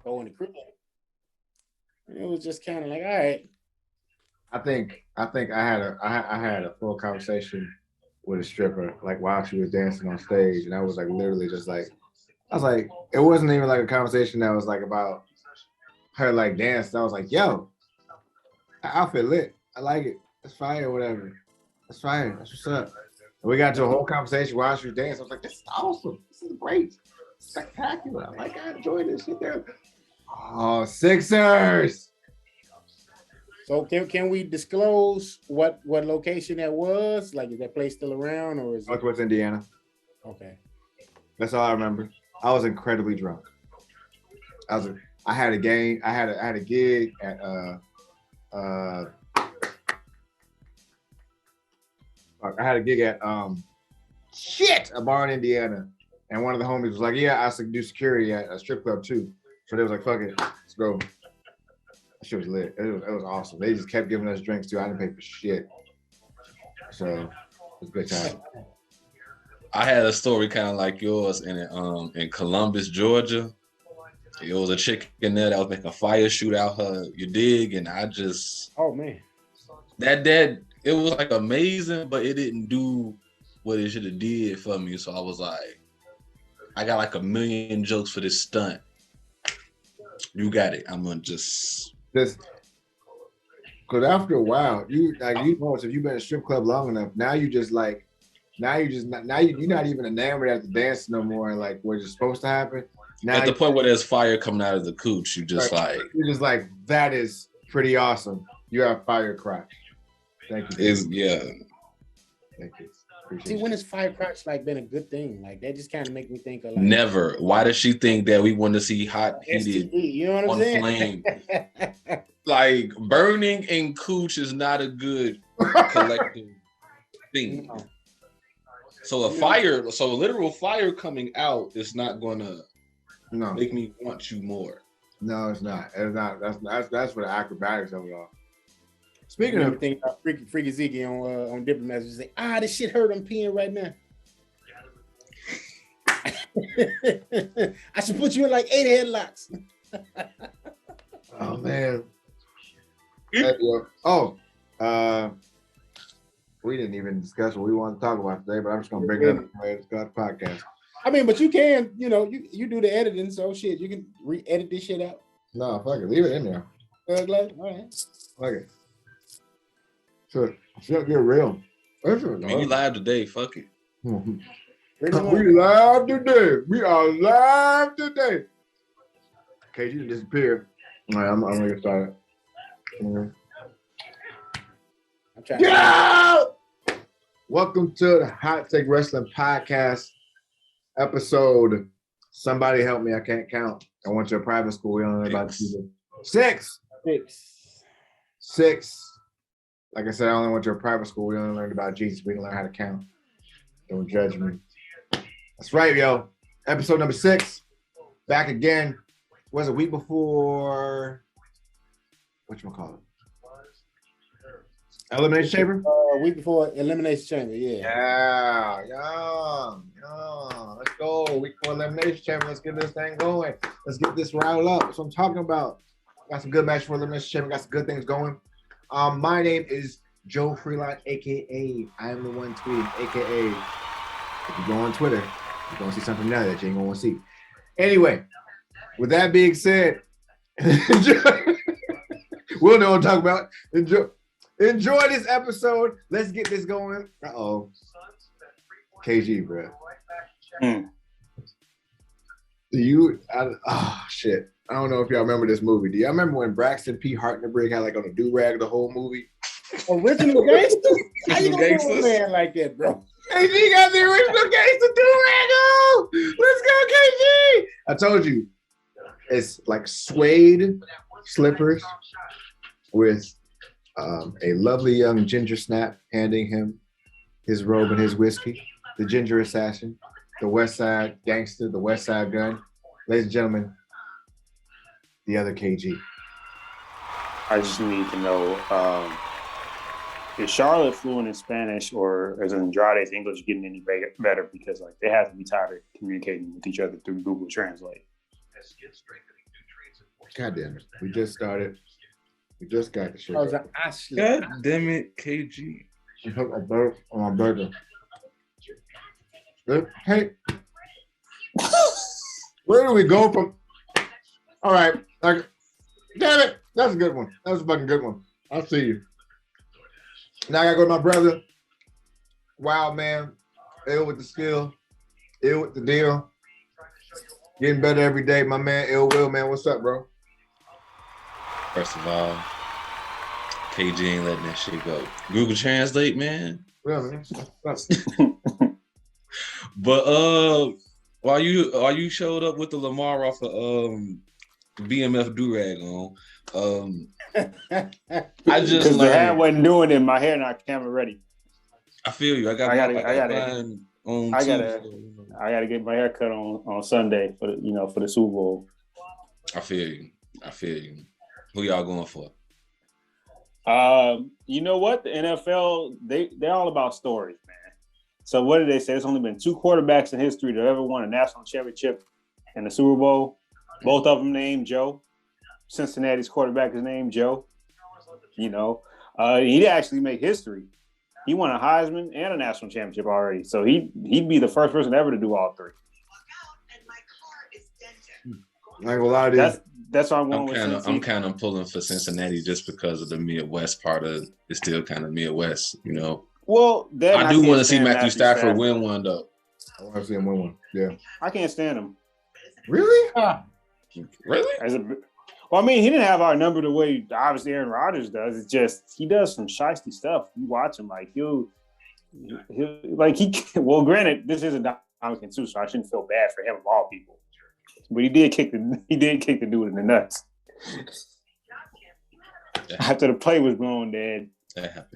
Go in the crib. It was just kind of like, all right. I think I had a full conversation with a stripper like while she was dancing on stage, and I was like literally just like I was like it wasn't even like a conversation that was like about her like dance. I was like, yo, her outfit lit. I like it. It's fire, whatever. That's fire. That's what's up. And we got into a whole conversation while she was dancing. I was like, this is awesome. This is great. Spectacular. I like I enjoyed this shit there. Oh, Sixers. So can we disclose what location that was? Like, is that place still around, or is it Northwest Indiana. okay? That's all I remember. I was incredibly drunk. I had a game. I had a gig at I had a gig at a bar in Indiana, and one of the homies was like, "Yeah, I do security at a strip club too." So they was like, "Fuck it, let's go." That shit was lit. It was awesome. They just kept giving us drinks too. I didn't pay for shit, so it was a good time. I had a story kind of like yours in Columbus, Georgia. It was a chick in there that was making a fire shoot out her, you dig, and I just Oh man, that it was like amazing, but it didn't do what it should have did for me. So I was like, I got like a million jokes for this stunt. You got it. I'm gonna just Because after a while, you know, if you've been in a strip club long enough, now you just like, you're not even enamored at the dance no more, and like what is supposed to happen. Now at the point where there's fire coming out of the cooch, you just right. You're just like, that is pretty awesome. You have fire crotch. Thank you. Yeah. Thank you. see, when has fire crotch like been a good thing? Like that just kind of make me think of like Never. Why does she think that we want to see hot heated STD, you know what I'm on saying? flame? Like burning in cooch is not a good collective thing. No. So a literal fire coming out is not gonna make me want you more. No, it's not. It's not. That's for the acrobatics of it all. Speaking of of thing about Freaky Zeke on Diplomats, just say, this shit hurt. I'm peeing right now. I should put you in like 8 headlocks. Oh man. We didn't even discuss what we want to talk about today, but I'm just gonna bring it up anyway. It's got the podcast. I mean, but you can, you do the editing, so shit, you can re-edit this shit out. No, fuck it, leave it in there. All right. Fuck it. Sure, get real. We live today. Fuck it. We live today. We are live today. KG disappeared. All right, I'm gonna get started. Yeah! Welcome to the Hot Take Wrestling Podcast episode. Somebody help me. I can't count. I went to a private school. We don't know about people. Six. Like I said, I only went to a private school. We only learned about Jesus. We didn't learn how to count. Don't judge me. That's right, yo. Episode number 6. Back again. Was a week before. Whatchamacallit? Elimination Chamber? Week before Elimination Chamber, yeah. Yeah. Let's go. Week before Elimination Chamber. Let's get this thing going. Let's get this riled up. That's what I'm talking about. Got some good match for Elimination Chamber. Got some good things going. My name is Joe Freelot, aka I am the one tweeting, aka if you go on Twitter, you're gonna see something now that you ain't gonna see. Anyway, with that being said, we'll know what I'm talking about. Enjoy this episode. Let's get this going. KG, bro. Shit. I don't know if y'all remember this movie. Do y'all remember when Braxton P. Hartnebrig had like on a do-rag the whole movie? Original Gangsters? How you gonna do a man like that, bro? KG got the original Gangster do-rag on! Let's go, KG! I told you. It's like suede slippers with a lovely young ginger snap handing him his robe and his whiskey. The ginger assassin, the West Side gangster, the West Side gun. Ladies and gentlemen, the other KG. I just need to know is Charlotte fluent in Spanish or is Andrade's English getting any better? Because like they have to be tired of communicating with each other through Google Translate. God damn it. We just started. We just got the shit. Oh, it's Ashley. God damn it, KG. On my burger. Hey, where do we go from? All right. Like, damn it. That's a good one. That was a fucking good one. I'll see you. Now I gotta go to my brother. Wild man. Ill with the skill. Ill with the deal. Getting better every day. My man, Ill Will, man. What's up, bro? First of all, KG ain't letting that shit go. Google Translate, man. Yeah, man. But while you showed up with the Lamar off of BMF Durag on, I just because the hat learned. wasn't doing it, my hair not camera ready. I feel you. I got mine on I Tuesday. gotta get my hair cut on Sunday for the Super Bowl. I feel you. Who y'all going for? You know what? The NFL, they're all about stories, man. So what did they say? There's only been 2 quarterbacks in history that ever won a national championship in the Super Bowl. Both of them named Joe. Cincinnati's quarterback is named Joe. He did actually make history. He won a Heisman and a national championship already. So he'd be the first person ever to do all 3. I ain't gonna lie to you. That's why I'm going with I'm Cincy. kind of pulling for Cincinnati just because of the Midwest part of it's still kind of Midwest, you know. Well, I do want to see Matthew Stafford win one though. I want to see him win one. Yeah. I can't stand him. Really? Really? Well, I mean, he didn't have our number the way obviously Aaron Rodgers does. It's just he does some shiesty stuff. You watch him like he'll well, granted, this isn't Dominican too, so I shouldn't feel bad for him of all people. But he did kick the dude in the nuts. After the play was blown dead.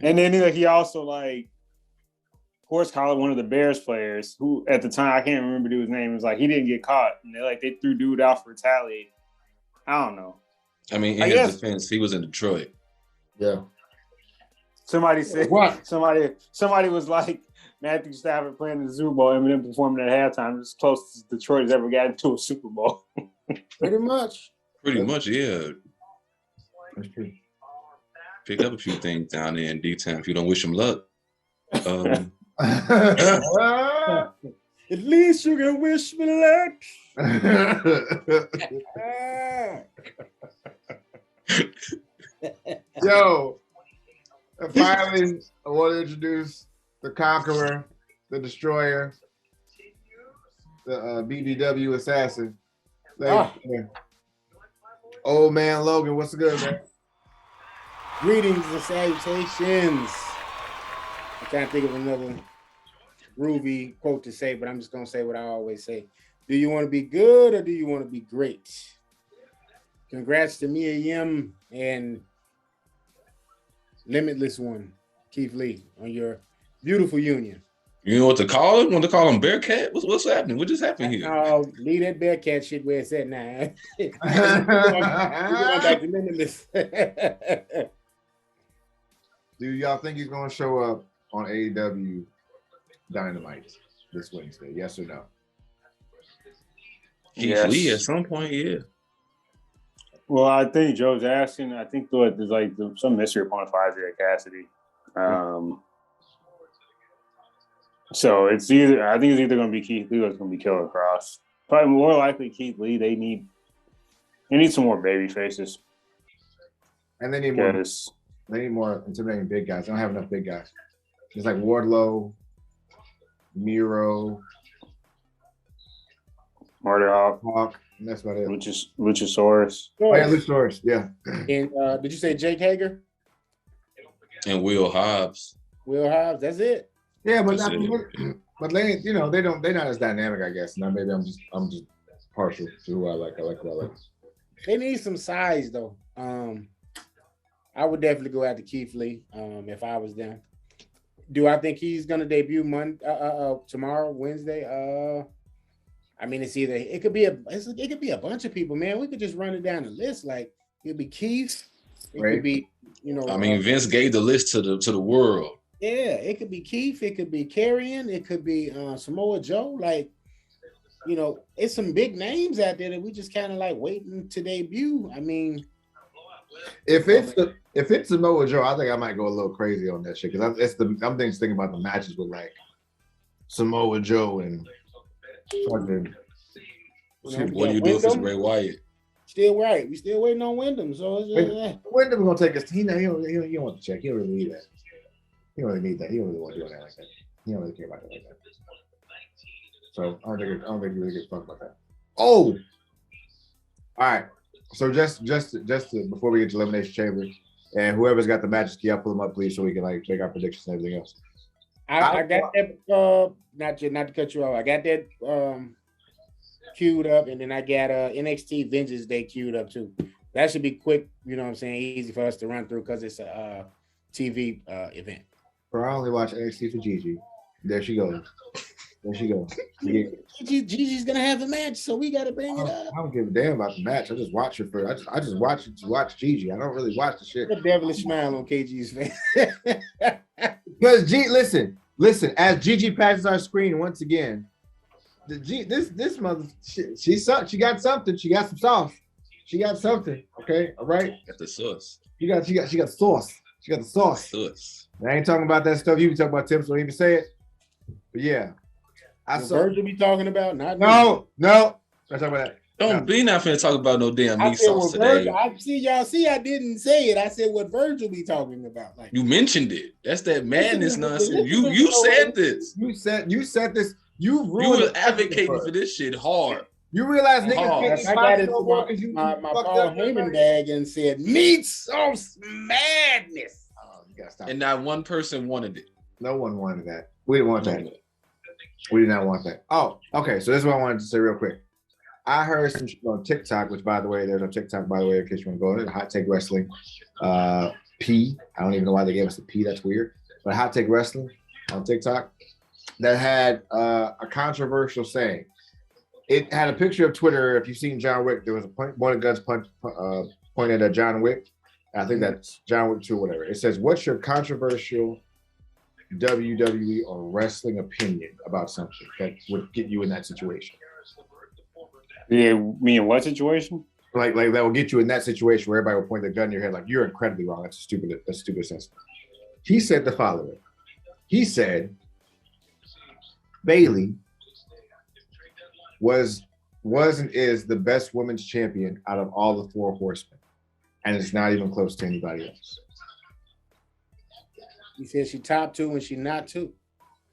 And then he also horse collared one of the Bears players who at the time I can't remember dude's name. It was like he didn't get caught. And they threw dude out for retaliating. I don't know. I mean, in his defense, he was in Detroit. Yeah. Somebody said what? Somebody was like Matthew Stafford playing the Super Bowl, Eminem performing at halftime. It's close as Detroit has ever gotten to a Super Bowl. Pretty much, yeah. That's true. Picked up a few things down there in D-Town. If you don't wish him luck. at least you can wish me luck. Yo, and finally, I want to introduce the Conqueror, the Destroyer, the BBW Assassin. Old man Logan, what's good, man? Greetings and salutations. I can't think of another groovy quote to say, but I'm just going to say what I always say. Do you want to be good or do you want to be great? Congrats to Mia Yim and Limitless One, Keith Lee, on your beautiful union. You know what to call him? Want to call him Bearcat? What's happening? What just happened here? Oh, leave that Bearcat shit where it's at now. We're going back to Limitless. Do y'all think he's going to show up on AEW Dynamite this Wednesday? Yes or no? Keith Lee at some point, yeah. Well, I think Joe's asking. I think there's some mystery upon Isaiah Cassidy. So I think it's either going to be Keith Lee or it's going to be Killer Cross. Probably more likely Keith Lee. They need some more baby faces. And they need more. They need more intimidating big guys. They don't have enough big guys. It's like Wardlow, Miro, Murder Hawk. And that's about it. Luchasaurus. Oh, yeah, Luchasaurus. Yeah. And did you say Jake Hager? And Will Hobbs. Will Hobbs. That's it. Yeah, but they, they're not as dynamic, I guess. Now maybe I'm just partial to who I like. I like who I like. They need some size though. I would definitely go after Keith Lee if I was them. Do I think he's gonna debut tomorrow, Wednesday? I mean, it could be a bunch of people, man. We could just run it down the list. Like it'd be Keith, It Right. could be, you know. I mean, Vince gave the list to the world. Yeah, it could be Keith. It could be Carrion. It could be Samoa Joe. Like, you know, it's some big names out there that we just kind of like waiting to debut. I mean, If it's Samoa Joe, I think I might go a little crazy on that shit because I'm thinking about the matches with like Samoa Joe and fucking. you know, What do yeah, you do if it's Wyndham, Bray Wyatt? still right. We still waiting on Wyndham. So it's just, Wyndham's gonna take us. He don't want to check. He don't really need that. He don't really need that. He don't really want to do that like that. He don't really care about that like that. So I don't think he really gives a fuck about that. Oh, all right. So just before we get to Elimination Chamber, and whoever's got the matches, can y'all pull them up, please, so we can like make our predictions and everything else. I got that. Not to cut you off. I got that queued up, and then I got NXT Vengeance Day queued up too. That should be quick. You know what I'm saying? Easy for us to run through because it's a TV event. Bro, I only watch NXT for Gigi. There she goes. There she goes. Yeah. Gigi's gonna have a match, so we gotta bring it I up. don't give a damn about the match. I just watch it for. I just watch it to watch Gigi. I don't really watch the shit. The devilish smile on KG's face. Because listen. As Gigi passes our screen once again, this mother she got something. She got some sauce. She got something. Okay, all right. Got the sauce. She got sauce. She got the sauce. Sauce. I ain't talking about that stuff you be talking about, Tim. So don't even say it. But yeah, I saw. Virgil be talking about not me. No. Not talking about that. Don't be not finna talk about no damn I meat said sauce what today. Virgil. I didn't say it. I said what Virgil be talking about. Like You mentioned it. That's that madness nonsense. You said this. You said this. You You ruined was it. advocating for this shit hard. You realize Oh, niggas I can't got eat into no more 'cause you my fucked Paul up. Heyman bag and said meat sauce madness. Oh, you gotta stop. And not one person wanted it. No one wanted that. We didn't want that. We did not want that. Oh, okay. So this is what I wanted to say real quick. I heard some shit on TikTok, which by the way, there's a TikTok, by the way, in case you want to go in. Hot Take Wrestling. P. I don't even know why they gave us a P. That's weird. But Hot Take Wrestling on TikTok that had a controversial saying. It had a picture of Twitter. If you've seen John Wick, there was a point of guns pointed at John Wick. I think that's John Wick 2 or whatever. It says, what's your controversial WWE or wrestling opinion about something that would get you in that situation? Yeah, me in what situation? Like that will get you in that situation where everybody will point their gun in your head like, you're incredibly wrong. That's a stupid assessment. He said the following. He said, Bayley was and is the best women's champion out of all the 4 horsemen. And it's not even close to anybody else. He said she top 2 and she not 2.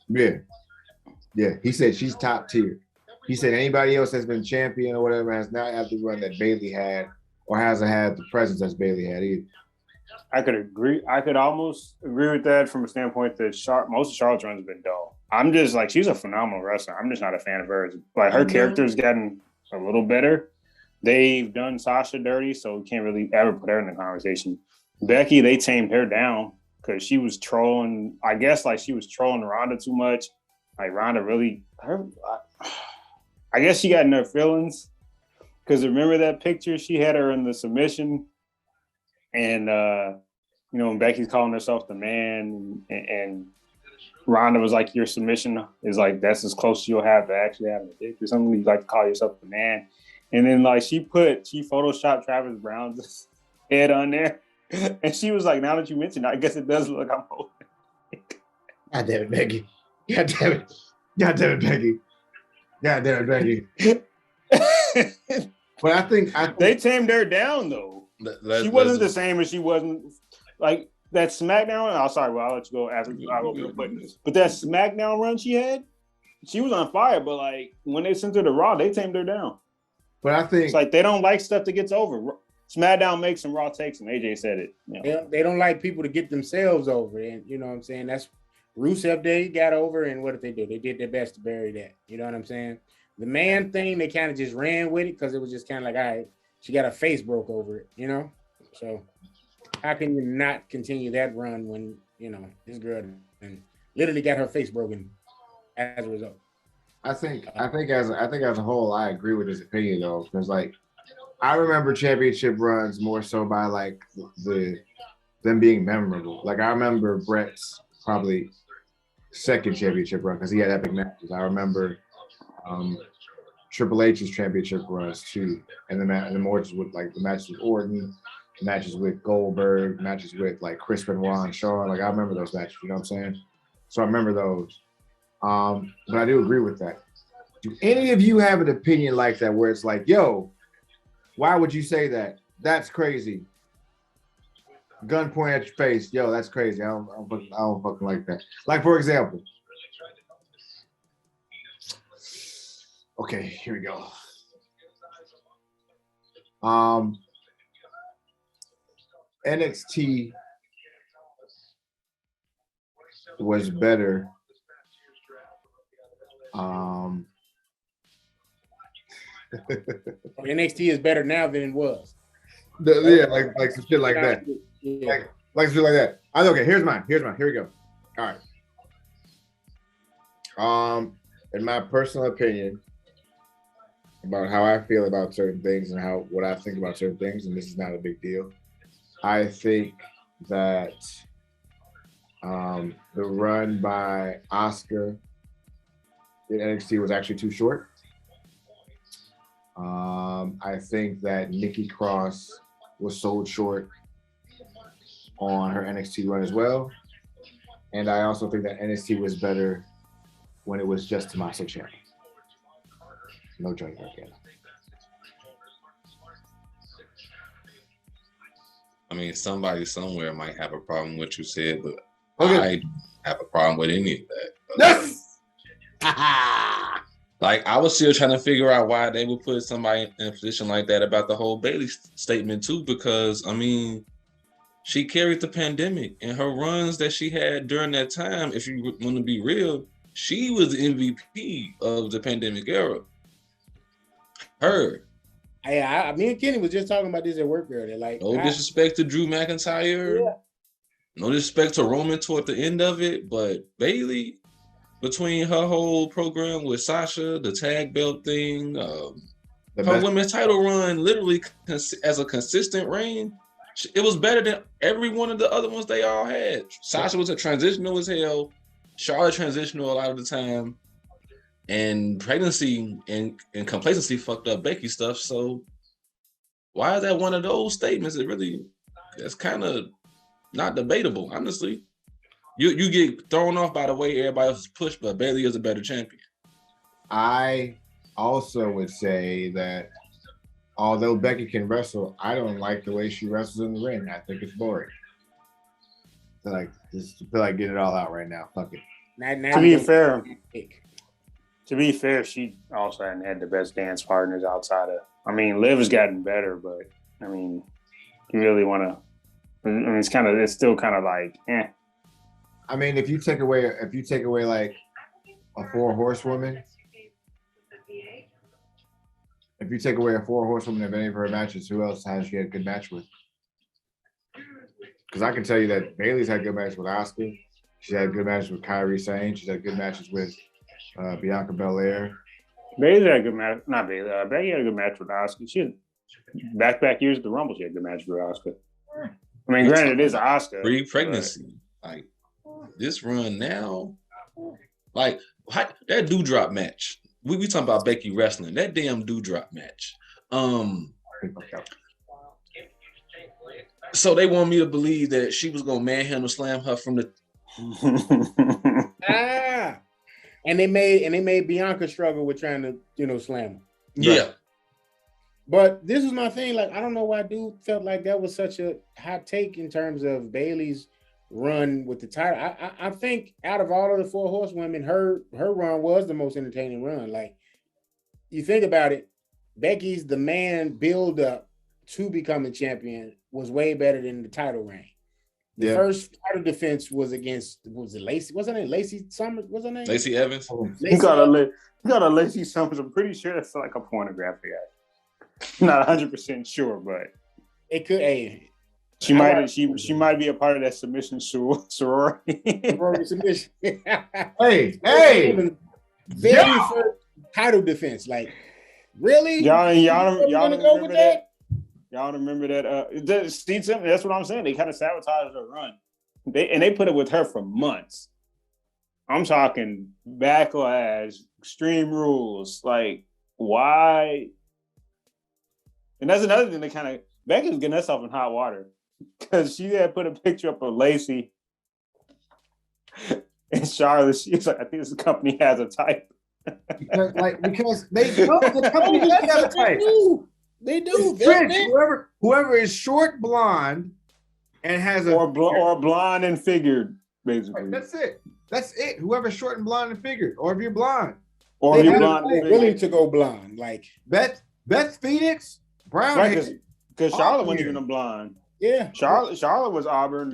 Yeah. He said she's top tier. He said anybody else that's been champion or whatever has not had the run that Bayley had or hasn't had the presence that Bayley had either. I could agree. I could almost agree with that from a standpoint that most of Charlotte's runs have been dull. I'm just like, she's a phenomenal wrestler. I'm just not a fan of hers. Like her character's gotten a little better. They've done Sasha dirty, so we can't really ever put her in the conversation. Becky, they tamed her down because she was trolling. I guess like she was trolling Ronda too much. Like Ronda really, I guess she got in her feelings because remember that picture? She had her in the submission, and when Becky's calling herself the man, and Ronda was like, "Your submission is like that's as close as you'll have to actually having a dick or something. You like to call yourself the man." And then like she photoshopped Travis Brown's head on there, and she was like, "Now that you mentioned it, I guess it does look like I'm old." God damn it, Becky. God damn it. God damn it, Becky. God damn it, Becky. But I think they tamed her down though. She wasn't the same as she wasn't like that SmackDown. Oh, sorry, well, I'll let you go after. But that SmackDown run she had, she was on fire. But like when they sent her to Raw, they tamed her down. But I think it's like they don't like stuff that gets over. SmackDown makes some Raw takes, and AJ said it. You know. They don't like people to get themselves over, and you know what I'm saying. That's Rusev Day got over, and what did they do? They did their best to bury that. You know what I'm saying? The man thing, they kind of just ran with it because it was just kind of like, all right, she got her face broke over it, you know? So how can you not continue that run when, this girl literally got her face broken as a result? I think as a whole, I agree with his opinion though, because like I remember championship runs more so by like them being memorable. Like I remember Brett's probably second championship run because he had epic matches. I remember Triple H's championship runs too, and the matches with like the matches with Orton, matches with Goldberg, matches with like Chris Benoit and Shawn. Like I remember those matches. You know what I'm saying? So I remember those. But I do agree with that. Do any of you have an opinion like that where it's like, yo, why would you say that? That's crazy. Gun point at your face. Yo, that's crazy. I don't fucking like that. Like, for example. Okay, here we go. NXT was better. NXT is better now than it was. Yeah, like some shit like that. Yeah. Like some shit like that. Okay, here's mine. Here we go. All right. In my personal opinion about how I feel about certain things and what I think about certain things, and this is not a big deal. I think that the run by Asuka in NXT was actually too short. I think that Nikki Cross was sold short on her NXT run as well. And I also think that NXT was better when it was just Tommaso Ciampa. No Johnny Gargano. I mean, somebody somewhere might have a problem with what you said, but Okay. I have a problem with any of that. Yes! Like, I was still trying to figure out why they would put somebody in a position like that about the whole Bailey statement too, because I mean, she carried the pandemic and her runs that she had during that time. If you want to be real, she was the MVP of the pandemic era. Her. Hey, me and Kenny was just talking about this at work earlier. Like, No disrespect to Drew McIntyre. Yeah. No disrespect to Roman toward the end of it, but Bailey, between her whole program with Sasha, the tag belt thing, her women's title run, literally as a consistent reign, it was better than every one of the other ones they all had. Sasha was a transitional as hell. Charlotte transitional a lot of the time. And pregnancy and complacency fucked up Becky stuff. So why is that one of those statements that's kind of not debatable, honestly? You get thrown off by the way everybody else is pushed, but Bailey is a better champion. I also would say that although Becky can wrestle, I don't like the way she wrestles in the ring. I think it's boring. So just feel like getting it all out right now. Fuck it. To be fair, she also hadn't had the best dance partners outside of. I mean, Liv has gotten better, but I mean, you really want to. I mean, it's still kind of like, eh. I mean, if you take away like a 4-horsewoman, if you take away a 4-horsewoman of any of her matches, who else has she had a good match with? Because I can tell you that Bailey's had good matches with Asuka. She's had good matches with Kairi Sane. She's had good matches with Bianca Belair. Bailey had a good match. Not Bailey. Becky had a good match with Asuka. She had back years at the Rumble. She had a good match with Asuka. I mean, granted, it is Asuka. Pre-pregnancy, like this run now, like that Doudrop match. We talking about Becky wrestling. That damn Doudrop match. So they want me to believe that she was gonna manhandle slam her from the. And they made Bianca struggle with trying to, slam her. Yeah. Right. But this is my thing. Like, I don't know why dude felt like that was such a hot take in terms of Bailey's run with the title. I think out of all of the 4 horsewomen, her run was the most entertaining run. Like, you think about it, Becky's the man build up to becoming champion was way better than the title reign. The first title defense was against, was it Lacey? Wasn't it Lacey Summers? What's her name? Lacey Evans. You got a Lacey Summers. I'm pretty sure that's like a pornographic act. Not 100% sure, but it could. Hey, she might be a part of that submission sorority. Submission. Hey. Very first title defense. Like, really? Y'all don't go with that? Y'all remember that? Steve Simmons. That's what I'm saying. They kind of sabotaged her run. They put it with her for months. I'm talking backlash, extreme rules. Like, why? And that's another thing that kind of Becky's getting herself in hot water because she had put a picture up of Lacey and Charlotte. She's like, I think this company has a type. because they know the company does have a type. They do. It's Trish, whoever is short, blonde, and has or blonde and figured, basically. That's it. That's it. Whoever's short and blonde and figured, or if you're blonde, or if you're blonde, and willing to go blonde, like Beth Phoenix, brown, right? Because Charlotte wasn't even a blonde. Yeah, Charlotte was Auburn.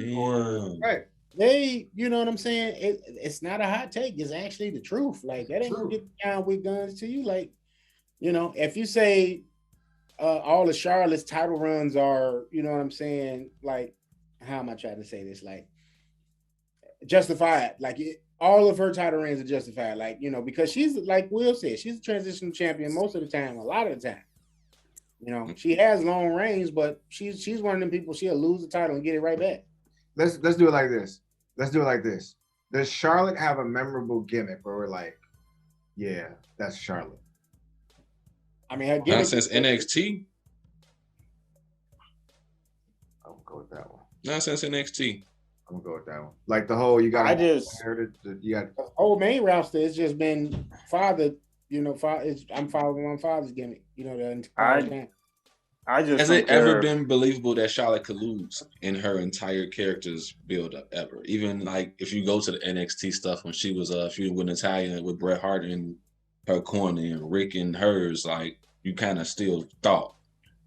right. They, you know what I'm saying? It's not a hot take. It's actually the truth. Like that ain't gonna get down with guns to you. Like, you know, if you say all of Charlotte's title runs are, you know what I'm saying? Like, how am I trying to say this? Like, justified. Like, all of her title reigns are justified. Like, you know, because she's like Will said, she's a transitional champion most of the time. A lot of the time, you know, she has long reigns, but she's one of them people. She'll lose the title and get it right back. Let's do it like this. Does Charlotte have a memorable gimmick where we're like, yeah, that's Charlotte? I mean, her gimmick not since NXT. I'm gonna go with that one. Not since NXT. I'm gonna go with that one. Like the whole you got. The whole main roster has just been father. You know, I'm following my father's gimmick. You know, the entire time. Has it ever been believable that Charlotte could lose in her entire character's build up ever? Even like if you go to the NXT stuff when she was feuding with Natalya with Bret Hart in her corner and Rick in hers, like you kind of still thought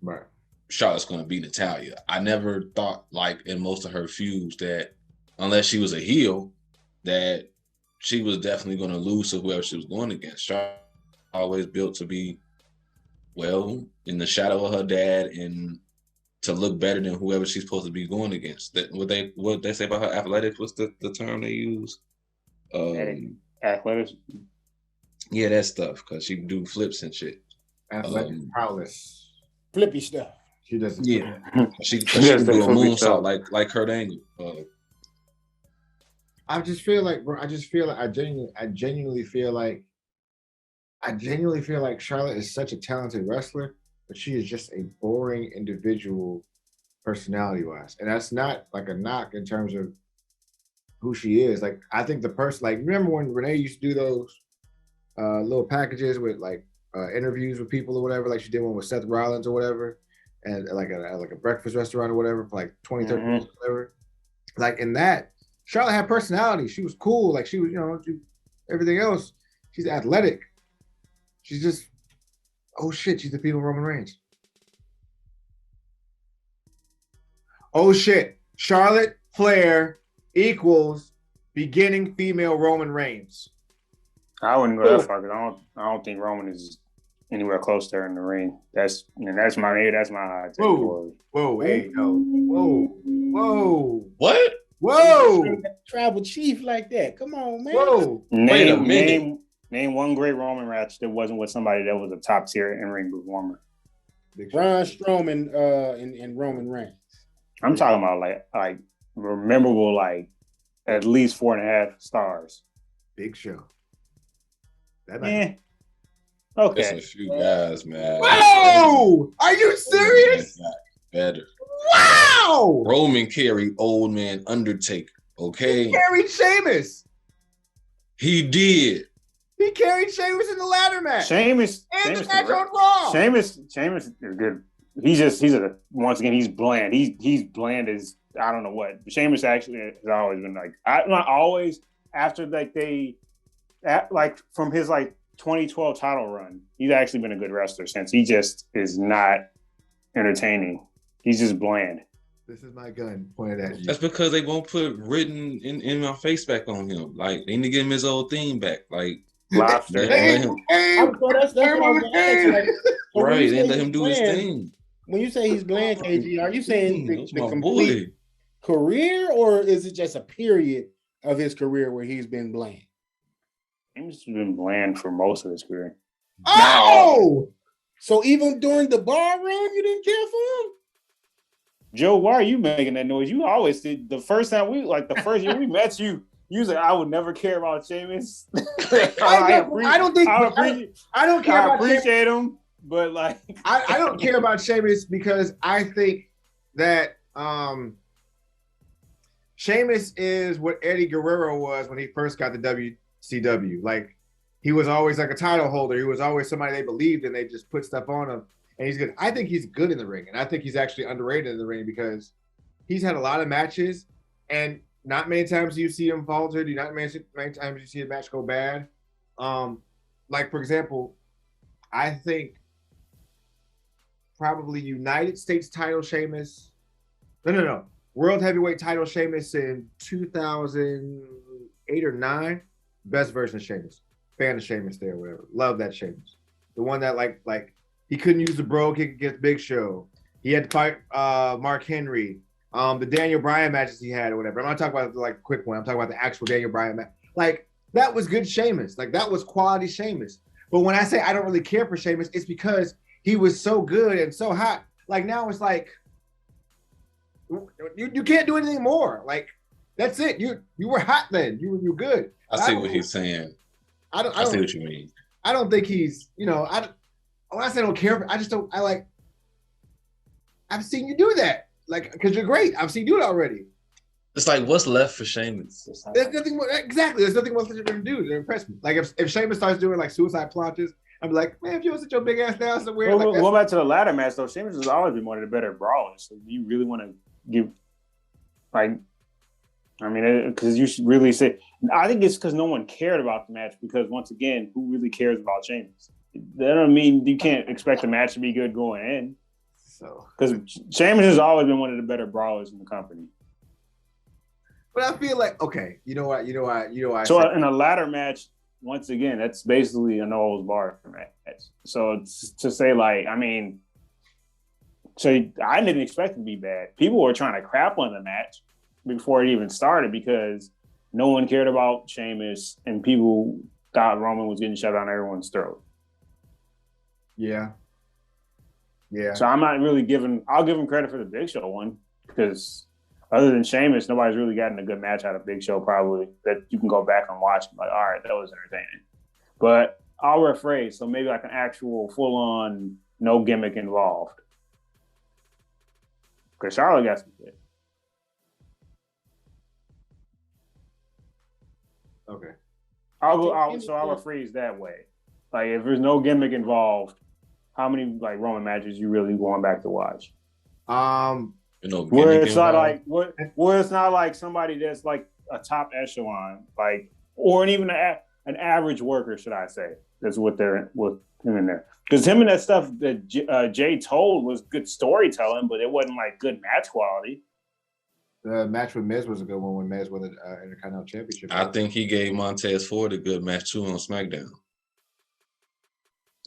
right Charlotte's gonna beat Natalya. I never thought like in most of her feuds that unless she was a heel, that she was definitely gonna lose to whoever she was going against. Charlotte always built to be well in the shadow of her dad and to look better than whoever she's supposed to be going against. That what they say about her athletics? What's the term they use? Athletics. Yeah, that stuff because she do flips and shit. Athletic prowess, flippy stuff. She doesn't. Yeah, she can do a moonsault like Kurt Angle. I just feel like, bro. I genuinely feel like Charlotte is such a talented wrestler, but she is just a boring individual personality-wise. And that's not like a knock in terms of who she is. Like, I think the person, like, remember when Renee used to do those little packages with like interviews with people or whatever, like she did one with Seth Rollins or whatever, and like a breakfast restaurant or whatever for like 20, 30 minutes or whatever. Like in that, Charlotte had personality. She was cool. Like she was, you know, everything else. She's athletic. She's just, oh shit, she's defeating Roman Reigns. Oh shit, Charlotte Flair equals beginning female Roman Reigns. I wouldn't go that far because I don't think Roman is anywhere close to her in the ring. That's my hot take. Whoa, hey, yo. Whoa. What? Whoa. Tribal chief like that. Come on, man. Whoa. Wait a minute. Name one great Roman match that wasn't with somebody that was a top tier in-ring performer. Braun Strowman and Roman Reigns. I'm talking about like memorable, like at least 4.5 stars. Big Show. Okay. There's a few guys, man. Whoa! Are you serious? Better. Wow! Roman carried Old Man Undertaker. Okay. He carried Sheamus. He did. He carried Sheamus in the ladder match. Sheamus and the match on Raw. Sheamus is good. He's once again he's bland. He's bland as I don't know what. Sheamus actually has always been like not always after like from his like 2012 title run. He's actually been a good wrestler since. He just is not entertaining. He's just bland. This is my gun pointed at you. That's because they won't put written in my face back on him. Like they need to give him his old theme back. Like Lobster. Right, They let him do his thing. When you say he's bland, KG, are you saying the my complete boy. career, or is it just a period of his career where he's been bland? He's been bland for most of his career. Oh! So even during the bar run, you didn't care for him? Joe, why are you making that noise? You always did. The first time the first year we met you, you was like, I would never care about Sheamus. I don't care I about appreciate him, but like I don't care about Sheamus because I think that Sheamus is what Eddie Guerrero was when he first got the WCW. Like he was always like a title holder. He was always somebody they believed and they just put stuff on him. And he's good. I think he's good in the ring. And I think he's actually underrated in the ring because he's had a lot of matches and not many times do you see him falter. Not many times you see a match go bad. Like for example, I think probably United States title Sheamus. No. World heavyweight title Sheamus in 2008 or 9. Best version of Sheamus. Fan of Sheamus there, whatever. Love that Sheamus. The one that like he couldn't use the bro kick against Big Show. He had to fight Mark Henry. The Daniel Bryan matches he had or whatever. I'm not talking about like quick one. I'm talking about the actual Daniel Bryan match. Like that was good Sheamus. Like that was quality Sheamus. But when I say I don't really care for Sheamus, it's because he was so good and so hot. Like now it's like you can't do anything more. Like that's it. You were hot then. You were good. I see what he's saying. I see what you mean. I don't think he's, when I say I don't care, I just don't. I've seen you do that, like because you're great. I've seen you do it already. It's like what's left for Sheamus? There's nothing more. Exactly. There's nothing more for him to do to impress me. Like if Sheamus starts doing like suicide planches, I'm like, man, if you don't sit your big ass down somewhere. Well, going back to the ladder match though, Sheamus has always been one of the better brawlers. So you really want to give, because you should really say. I think it's because no one cared about the match. Because once again, who really cares about Sheamus? That don't mean you can't expect the match to be good going in. So because Sheamus has always been one of the better brawlers in the company. But I feel like you know what. So in a ladder match, once again, that's basically a no holds barred match. So to say so I didn't expect it to be bad. People were trying to crap on the match before it even started because no one cared about Sheamus and people thought Roman was getting shoved down everyone's throat. Yeah. So I'm not really I'll give him credit for the Big Show one because other than Sheamus, nobody's really gotten a good match out of Big Show probably that you can go back and watch. Like, all right, that was entertaining. But I'll rephrase. So maybe like an actual full-on no gimmick involved. Because Charlotte got some shit. Okay. I'll rephrase that way. Like if there's no gimmick involved, how many like Roman matches you really going back to watch? Where it's not like somebody that's like a top echelon, like or even an average worker, should I say? That's what they're with him in there. Because him and that stuff that Jay told was good storytelling, but it wasn't like good match quality. The match with Miz was a good one when Miz won the Intercontinental Championship. I think he gave Montez Ford a good match too on SmackDown.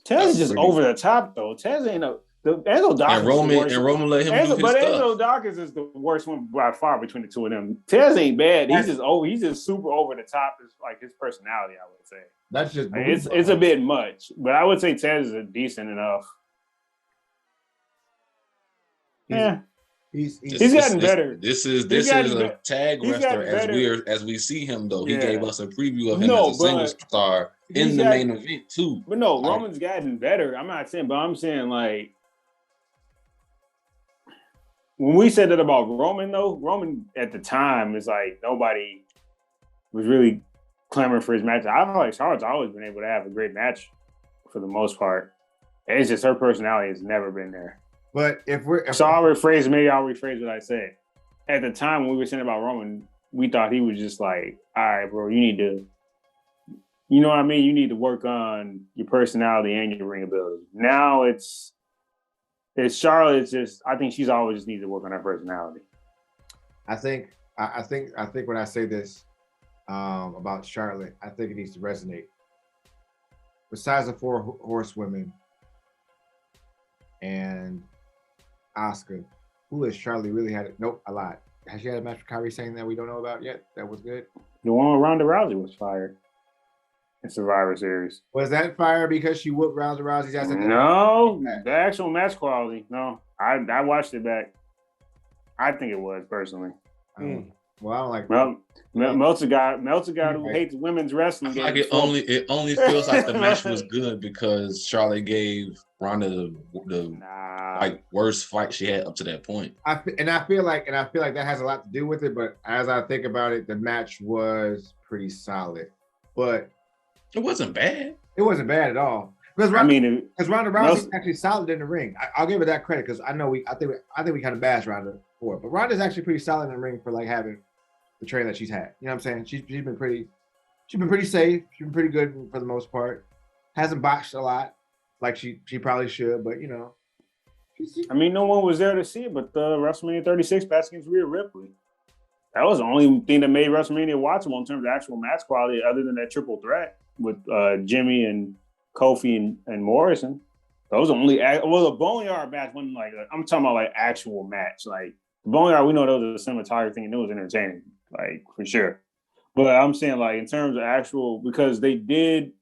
Tez is just over the top though. Tez ain't Enzo Dawkins. And Roman let him do his stuff. But Enzo Dawkins is the worst one by far between the two of them. Tez ain't bad. He's just super over the top. It's like his personality, I would say. That's just it's a bit much, but I would say Tez is decent enough. He's gotten better. This is a tag wrestler as we see him though. He gave us a preview of him as a single star in the main event too. But no, Roman's gotten better. I'm not saying, but I'm saying like when we said that about Roman though, Roman at the time is like nobody was really clamoring for his match. I feel like Charlotte's always been able to have a great match for the most part. It's just her personality has never been there. But I'll rephrase what I said. At the time when we were saying about Roman, we thought he was just like, all right, bro, you need to, you know what I mean? You need to work on your personality and your ring ability. Now it's Charlotte. It's just, I think she's always just needs to work on her personality. I think when I say this about Charlotte, I think it needs to resonate. Besides the 4 horsewomen and Asuka, who has Charlotte really had it? Nope, I lied. Has she had a match with Kairi Sane that we don't know about yet? That was good. The one with Ronda Rousey was fired in Survivor Series. Was that fire because she whooped Ronda Rousey's ass? No, the actual match quality. No, I watched it back. I think it was personally. Well, I don't like. Meltzer guy who hates women's wrestling. Like it only feels like the match was good because Charlotte gave Ronda the like worst fight she had up to that point. I feel like that has a lot to do with it. But as I think about it, the match was pretty solid. But it wasn't bad. It wasn't bad at all. Because Ronda Rousey's actually solid in the ring. I'll give her that credit because I think we kind of bashed Ronda for it. But Ronda's actually pretty solid in the ring for like having the training that she's had. You know what I'm saying? She's been pretty safe. She's been pretty good for the most part. Hasn't botched a lot like she probably should, but you know. I mean, no one was there to see it, but WrestleMania 36 match against Rhea Ripley. That was the only thing that made WrestleMania watchable in terms of actual match quality, other than that triple threat with Jimmy and Kofi and Morrison. Those are only the Boneyard match wasn't like I'm talking about like actual match. Like the Boneyard, we know that was a cinematography thing and it was entertaining, like for sure. But I'm saying like in terms of actual, because they did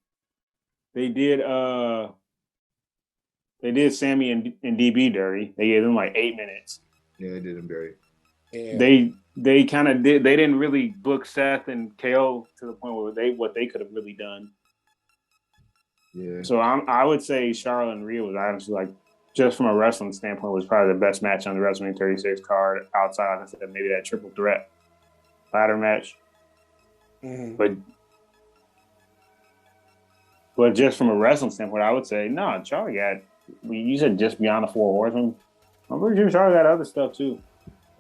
Sammy and DB dirty. They gave them like 8 minutes. Yeah, they did them dirty. Yeah. They kind of did. They didn't really book Seth and KO to the point where what they could have really done. Yeah. So I would say Charlotte and Rhea was honestly like, just from a wrestling standpoint, was probably the best match on the WrestleMania 36 card outside, like I said, maybe that triple threat ladder match. Mm-hmm. But just from a wrestling standpoint, I would say no. Charlotte got. You said just beyond the Four Horsemen. I'm pretty sure Charlotte got other stuff too.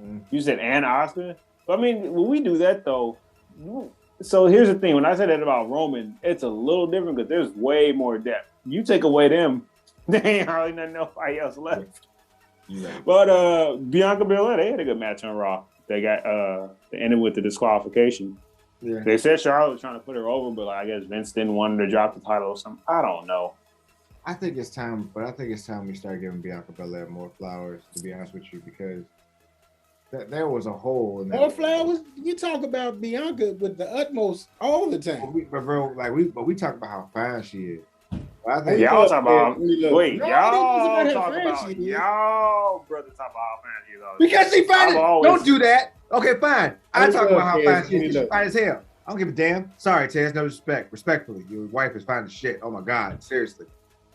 Mm-hmm. You said and Asuka. But I mean, when we do that though. So here's the thing. When I said that about Roman, it's a little different because there's way more depth. You take away them, there ain't hardly nobody else left. Yeah. But Bianca Belair, they had a good match on Raw. They got they ended with the disqualification. Yeah. They said Charlotte was trying to put her over, but like, I guess Vince didn't want her to drop the title or something. I don't know. I think it's time we start giving Bianca Belair more flowers, to be honest with you, because there was a hole in that. More flowers? You talk about Bianca with the utmost all the time. We talk about how fine she is. I think y'all talk about y'all talk about y'all brother talk about how fine she is. Because she fine. Don't do that. Okay, fine. I talk about how fine she is. She's fine as hell. I don't give a damn. Sorry, Taz, no respect. Respectfully, your wife is fine as shit. Oh my God, seriously.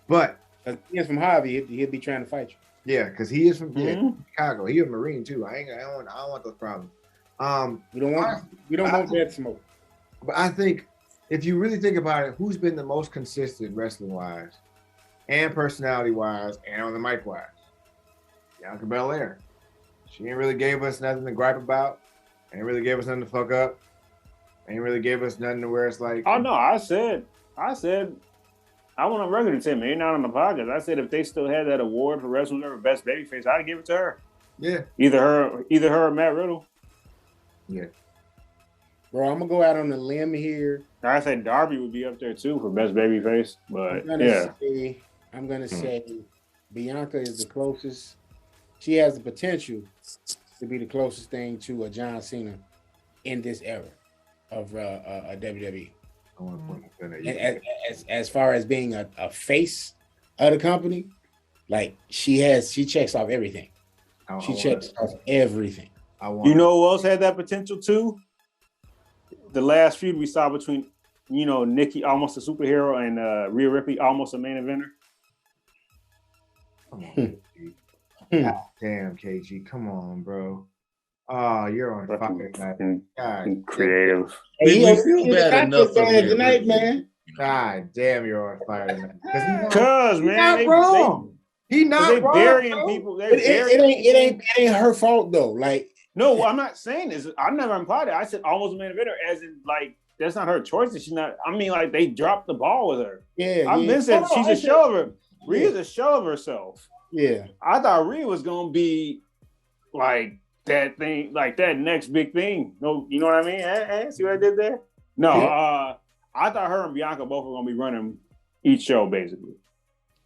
But he is from Harvey. He'd be trying to fight you. Yeah, because he is from Chicago. He a Marine too. I don't want those problems. We don't want that smoke. But I think if you really think about it, who's been the most consistent wrestling wise, and personality wise, and on the mic wise? Bianca Belair. She ain't really gave us nothing to gripe about. Ain't really gave us nothing to fuck up. Ain't really gave us nothing to where it's like. Oh no, I said. I went on record and said, maybe not on the podcast. I said if they still had that award for wrestling or best babyface, I'd give it to her. Yeah. Either her or Matt Riddle. Yeah. Bro, I'm gonna go out on a limb here. I said Darby would be up there too for best babyface, but I'm gonna say Bianca is the closest. She has the potential to be the closest thing to a John Cena in this era of WWE. As far as being a face of the company, like she checks off everything. She checks off everything. You know who else had that potential too? The last feud we saw between, Nikki, almost a superhero, and Rhea Ripley, almost a main eventer. Come on, God damn, KG, come on, bro. Oh, you're on fire. Creative. He feel bad enough tonight, man. God damn, you're on fire tonight. Cause man, not wrong. He not wrong. Burying people. It ain't her fault though. Like, no, I'm not saying this. I never implied it. I said almost a main eventer, as in like that's not her choice. She's not. I mean, like they dropped the ball with her. I've been saying she's a show of her. Rhea's a show of herself. Yeah, I thought Rhea was gonna be like that thing, like that next big thing. No, you know what I mean? See what I did there? No, I thought her and Bianca both were gonna be running each show basically.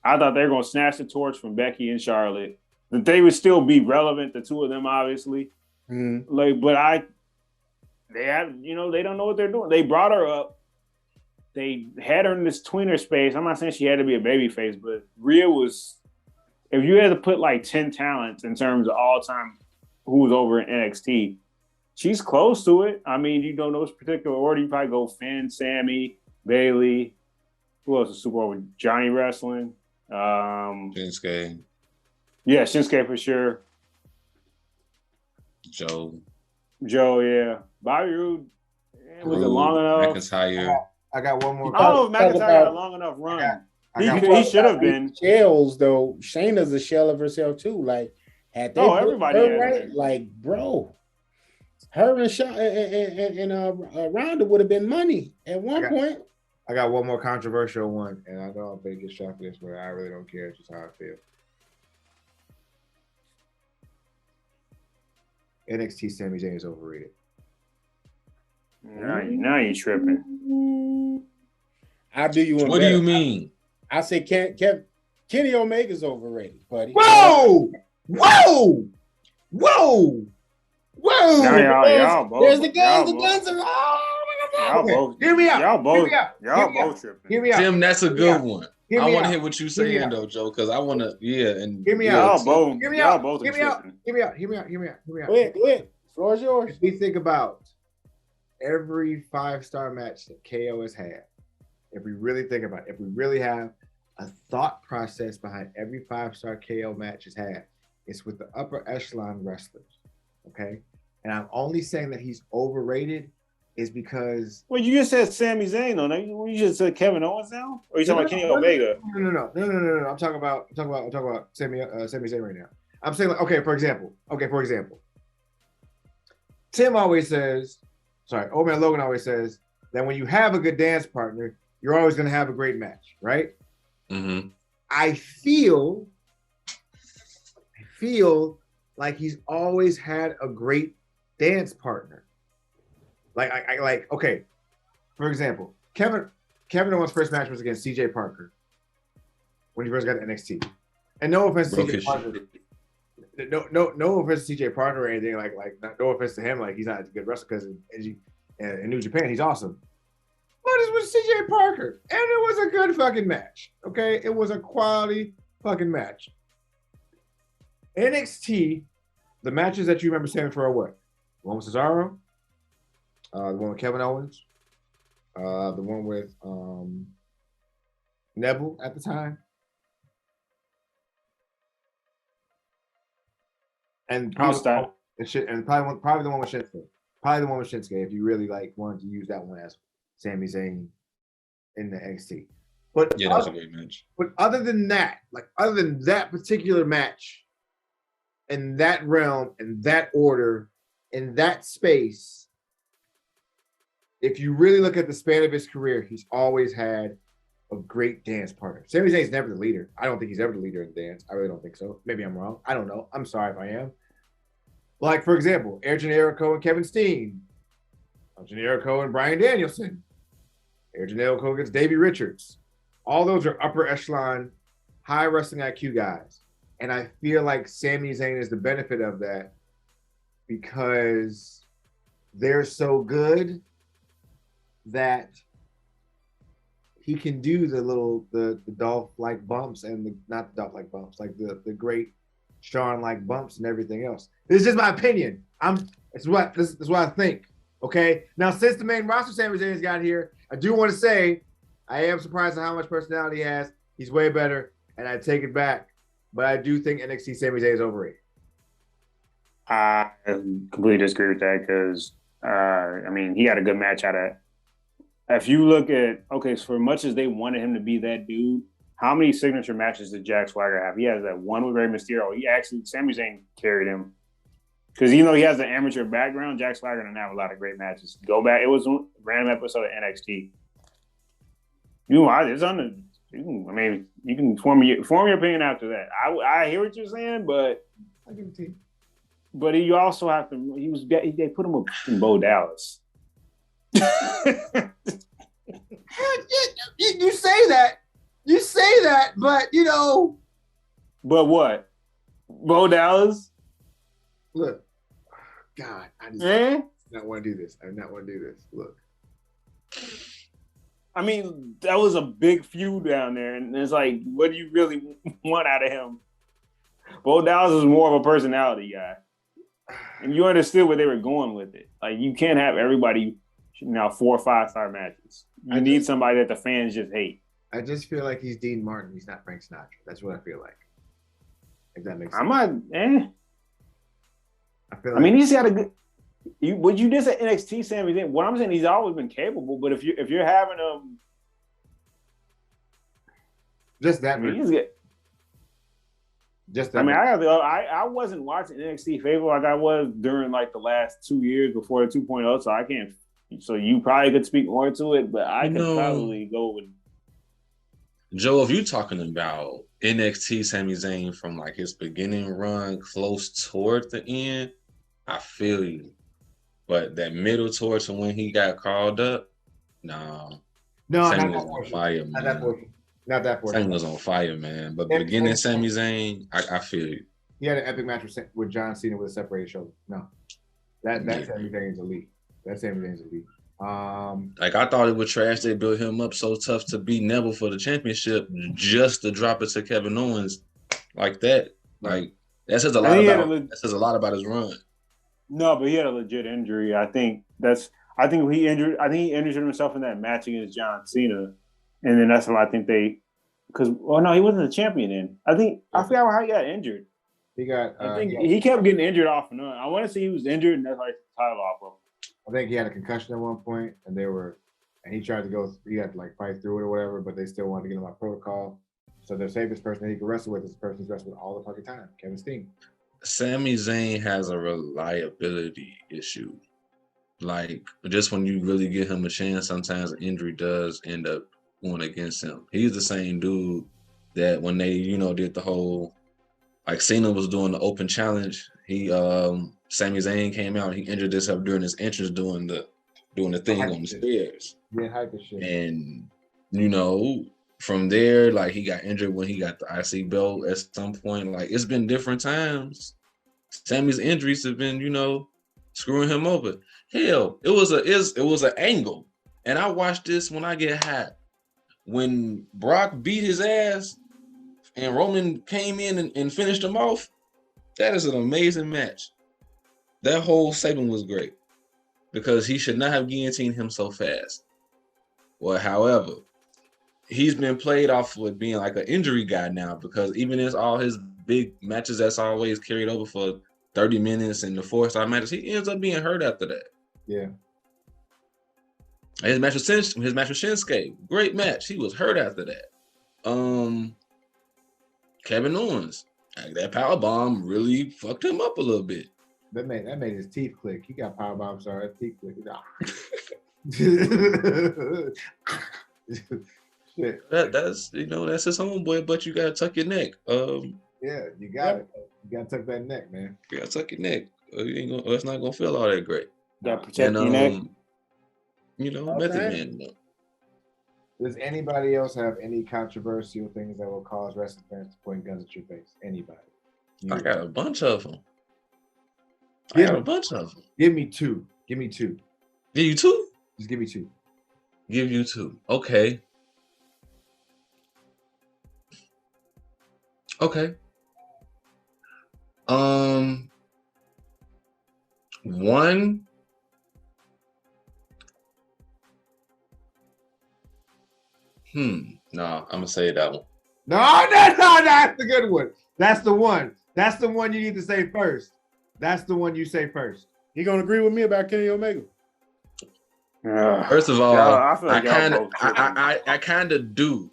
I thought they were gonna snatch the torch from Becky and Charlotte. That they would still be relevant, the two of them, obviously. Mm-hmm. They don't know what they're doing. They brought her up. They had her in this tweener space. I'm not saying she had to be a baby face, but Rhea was. If you had to put like 10 talents in terms of all time who's over in NXT. She's close to it. I mean, you don't know which particular order. You probably go Finn, Sammy, Bailey. Who else is super over? Johnny Wrestling. Shinsuke, Yeah, Shinsuke for sure. Joe, Yeah. Bobby Roode. Was it long enough? McIntyre. I got one more. I don't know if McIntyre had a long enough run. He should have been. Shells though. Shayna's a shell of herself too. Like had they put everybody her has right, that. like bro, her and Ronda would have been money at one point. I got one more controversial one, and I know I'm gonna get shot for this, but I really don't care. It's just how I feel. NXT Sami Zayn is overrated. Now you tripping. I'll do you one What better. do you mean? I say Kenny Omega's overrated, buddy. Whoa! Whoa! Whoa! Whoa! Now y'all both. There's the guns. Y'all The guns are. Y'all both. Hear me out. Y'all both. Hear me out. Y'all Hear me out. both tripping. Hear me out. Tim, that's a good one. Hear I me want to out. hear what you Hear me saying out. though, Joe, because I want to. Yeah, and Hear me yeah, out. Y'all both. Hear me Y'all out. both Hear are me out. tripping. Hear me out. Hear me out. Hear me out. Hear me out. Go ahead. Floor is yours. If we think about every 5-star match that KO has had, if we really think about it, if we really have a thought process behind every 5-star KO match has had, it's with the upper echelon wrestlers. Okay. And I'm only saying that he's overrated is because Well, you just said Sami Zayn though. You just said Kevin Owens now, or you talking about Kenny Omega? No. I'm talking about Sami Zayn right now. I'm saying like, for example, Tim always says, Old Man Logan always says that when you have a good dance partner, you're always going to have a great match, right? Mm-hmm. I feel like he's always had a great dance partner. For example, Kevin Owens' first match was against CJ Parker when he first got to NXT. And no offense to CJ Parker. No offense to CJ Parker or anything, no offense to him, like he's not a good wrestler because in New Japan, he's awesome. But it was CJ Parker, and it was a good fucking match. Okay, it was a quality fucking match. NXT, the matches that you remember Sammy for are what? The one with Cesaro, the one with Kevin Owens, the one with Neville at the time, and probably the one with Shinsuke. Probably the one with Shinsuke if you really wanted to use that one as Sami Zayn in the NXT. But yeah, that's a great match. But other than that particular match, in that realm, in that order, in that space, if you really look at the span of his career, he's always had a great dance partner. Sami Zayn's never the leader. I don't think he's ever the leader in the dance. I really don't think so. Maybe I'm wrong. I don't know. I'm sorry if I am. Like, for example, El Generico and Kevin Steen. El Generico and Bryan Danielson. El Generico against Davey Richards. All those are upper echelon, high wrestling IQ guys. And I feel like Sami Zayn is the benefit of that because they're so good that he can do the Dolph-like bumps and not the Dolph-like bumps, like the great Shawn-like bumps and everything else. This is just my opinion. This is what I think. Okay. Now, since the main roster Sami Zayn's got here, I do want to say I am surprised at how much personality he has. He's way better, and I take it back. But I do think NXT Sami Zayn is overrated. I completely disagree with that because, he had a good match out of it. If you look at, so for much as they wanted him to be that dude, how many signature matches did Jack Swagger have? He has that one with Rey Mysterio. Sami Zayn carried him. Because even though he has an amateur background, Jack Swagger didn't have a lot of great matches. Go back. It was a random episode of NXT. You can form your opinion after that. I hear what you're saying, but I'll give it to you. But you also have to. They put him with Bo Dallas. You say that, but But what? Bo Dallas? Look, God, I just not want to do this. I do not want to do this. Look. That was a big feud down there, and it's like, what do you really want out of him? Bo Dallas is more of a personality guy. And you understood where they were going with it. Like you can't have everybody now 4 or 5-star matches. You need somebody that the fans just hate. I just feel like he's Dean Martin. He's not Frank Sinatra. That's what I feel like. If that makes sense. I'm not. I feel. I mean, he's got a good. Would you just at NXT, Sami Zayn? What I'm saying, he's always been capable. But if you're having just that. I mean, he's good. Just that. I mean, I wasn't watching NXT faithful like I was during like the last 2 years before the 2.0, so I can't. So you probably could speak more to it, but I could probably go with. Joe, if you're talking about NXT Sami Zayn from like his beginning run close toward the end, I feel you. But that middle towards when he got called up, no, Sami was on fire, man. Not that portion. Sami was on fire, man. But beginning Sami Zayn, I feel you. He had an epic match with John Cena with a separated shoulder. No, that Sami Zayn is elite. That Sami Zayn is elite. Like I thought it was trash. They built him up so tough to beat Neville for the championship, just to drop it to Kevin Owens like that. Like that says a lot about his run. No, but he had a legit injury. I think he injured himself in that match against John Cena, and then that's why I think he wasn't a champion then. I forgot how he got injured. He kept getting injured off and on. I want to say he was injured, and that's like the title off of him. I think he had a concussion at one point, and he tried to go. He had to like fight through it or whatever, but they still wanted to get him on protocol. So the safest person that he could wrestle with is the person who's wrestled all the fucking time, Kevin Steen. Sami Zayn has a reliability issue. Like just when you really give him a chance, sometimes an injury does end up going against him. He's the same dude that when they, did the whole like Cena was doing the open challenge, Sami Zayn came out and he injured himself during his entrance doing the thing on the stairs. Yeah, hype as shit. And from there, like he got injured when he got the IC belt at some point. Like it's been different times. Sammy's injuries have been, screwing him over. Hell, it was an angle. And I watched this when I get hot. When Brock beat his ass and Roman came in and finished him off, that is an amazing match. That whole segment was great because he should not have guillotined him so fast. Well, however, he's been played off with being like an injury guy now because even in all his big matches that's always carried over for 30 minutes and the 4-star matches, he ends up being hurt after that. Yeah. His match with Shinsuke, great match. He was hurt after that. Kevin Owens, like that powerbomb really fucked him up a little bit. That made his teeth click. He got powerbomb, sorry, his teeth click. Shit. That's his homeboy, but you gotta tuck your neck. Yeah, you got it. You gotta tuck that neck, man. You gotta tuck your neck. It's not gonna feel all that great. That protect your neck. Method Man. Does anybody else have any controversial things that will cause wrestling fans to point guns at your face? Anybody? I got a bunch of them. Give me two. Give you two? Just give me two. Give you two. Okay. One. No, I'm gonna say that one. No, that's the good one. That's the one. That's the one you need to say first. That's the one you say first. You gonna agree with me about Kenny Omega? First of all, I kind of do.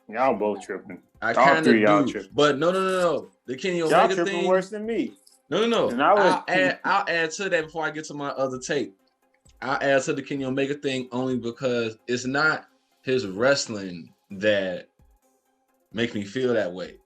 Y'all both tripping. I kind of do. Tripping. But no. The Kenny Omega y'all tripping thing worse than me. No. I'll add to that before I get to my other take. I'll add to the Kenny Omega thing only because it's not his wrestling that make me feel that way.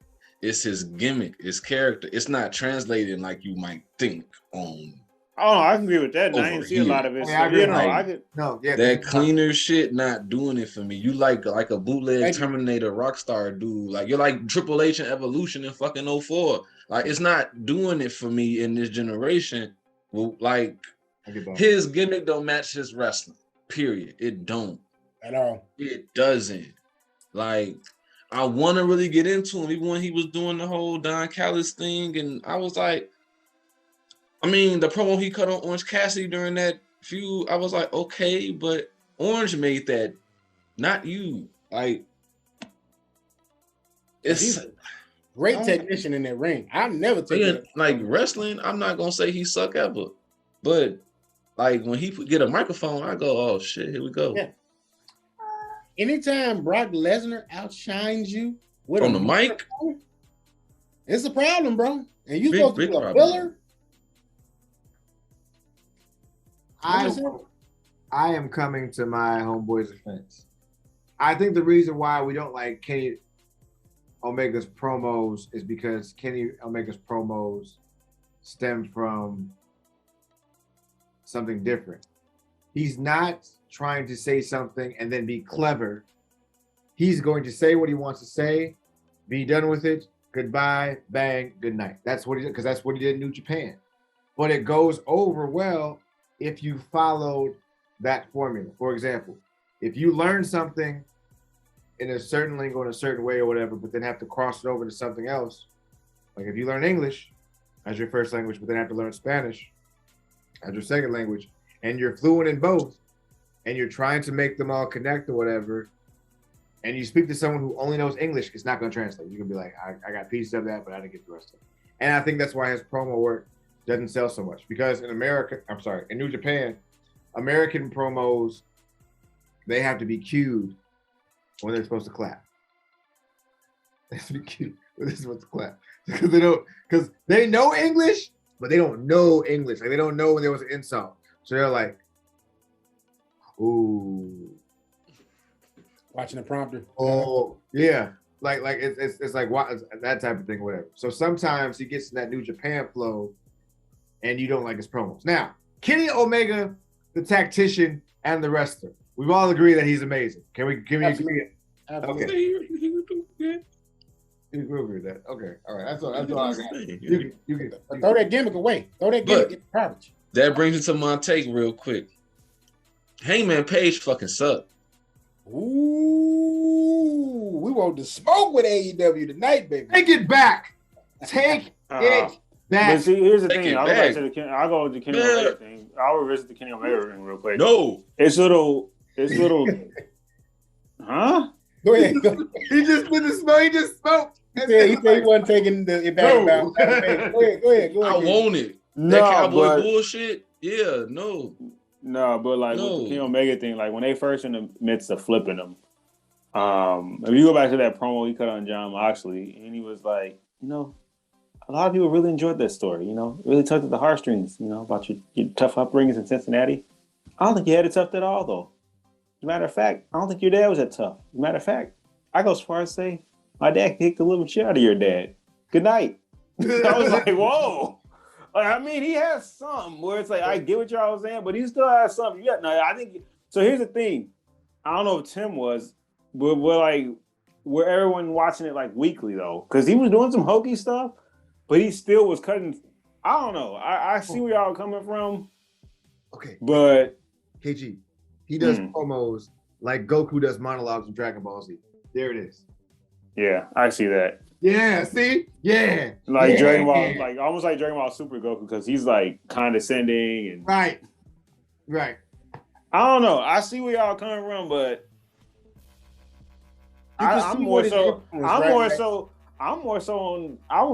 It's his gimmick, his character. It's not translating like you might think on. Oh, I can agree with that. I didn't see a lot of it. That cleaner shit not doing it for me. You like a bootleg Terminator Rockstar dude. Like you're like Triple H and Evolution in fucking 04. Like it's not doing it for me in this generation. Well, like his gimmick don't match his wrestling. Period. It don't. At all. It doesn't. Like I want to really get into him, even when he was doing the whole Don Callis thing, and I was like, I mean, the promo he cut on Orange Cassidy during that feud, I was like, okay, but Orange made that, not you. Like, He's it's a great technician in that ring. I've never taken again, like wrestling. I'm not gonna say he suck ever, but like when he get a microphone, I go, oh shit, here we go. Yeah. Anytime Brock Lesnar outshines you with On a the mic, microphone, it's a problem, bro. And you Big- supposed to big be a problem. filler. I am coming to my homeboy's defense. I think the reason why we don't like Kenny Omega's promos is because Kenny Omega's promos stem from something different. He's not trying to say something and then be clever. He's going to say what he wants to say, be done with it, goodbye, bang, good night. That's what he did, because that's what he did in New Japan. But it goes over well if you followed that formula. For example, if you learn something in a certain lingo in a certain way or whatever, but then have to cross it over to something else, like if you learn English as your first language, but then have to learn Spanish as your second language, and you're fluent in both, and you're trying to make them all connect or whatever, and you speak to someone who only knows English, it's not going to translate. You can be like, I got pieces of that, but I didn't get the rest of it. And I think that's why his promo work doesn't sell so much, because in New Japan, American promos, they have to be cued when they're supposed to clap. They have to be cued when they're supposed to clap. Because they know English, but they don't know English. Like, they don't know when there was an insult. So they're like, ooh. Watching the prompter. Oh, yeah. Like it's like that type of thing, or whatever. So sometimes he gets in that New Japan flow and you don't like his promos. Now, Kenny Omega, the tactician and the wrestler. We've all agreed that he's amazing. Can we agree? Absolutely. Okay. You agree with that? Okay. All right. That's all I got. You can Throw that gimmick away. Throw that gimmick in the garbage. that brings me to my take real quick. Hangman Page fucking sucked. Ooh, we want to smoke with AEW tonight, baby. take it back. Take it back. But see, here's the Take thing. it I'll go back back. to I'll go to the Kenny Omega thing. I'll revisit the Kenny Omega thing real quick. No, It's little, huh? Go ahead. He just put the smoke. He just smoked. He said he wasn't taking it back. No. About. Go ahead. I want it. That No, cowboy but bullshit. Yeah, no. no, but like with No. the Kenny Omega thing, like when they first in the midst of flipping him, if you go back to that promo he cut on John Moxley, and he was like, you know, a lot of people really enjoyed that story, you know, really tugged at the heartstrings, you know, about your tough upbringings in Cincinnati. I don't think you had it tough at all, though. As a matter of fact, I don't think your dad was that tough. As a matter of fact, I go as far as to say, my dad kicked the living shit out of your dad. Good night. I was like, whoa. Like, I mean, he has something where it's like, I get what y'all was saying, but he still has something. Yeah, no, I think, so here's the thing. I don't know if Tim was, but we're everyone watching it like weekly, though. Because he was doing some hokey stuff, but he still was cutting. I don't know. I see where y'all are coming from, Okay, but KG, he does promos like Goku does monologues in Dragon Ball Z. There it is. yeah, I see that. Yeah, see? Yeah. Like yeah. Dragon Ball, like almost like Dragon Ball Super Goku, because he's like condescending and Right. I don't know. I see where y'all coming from, but I would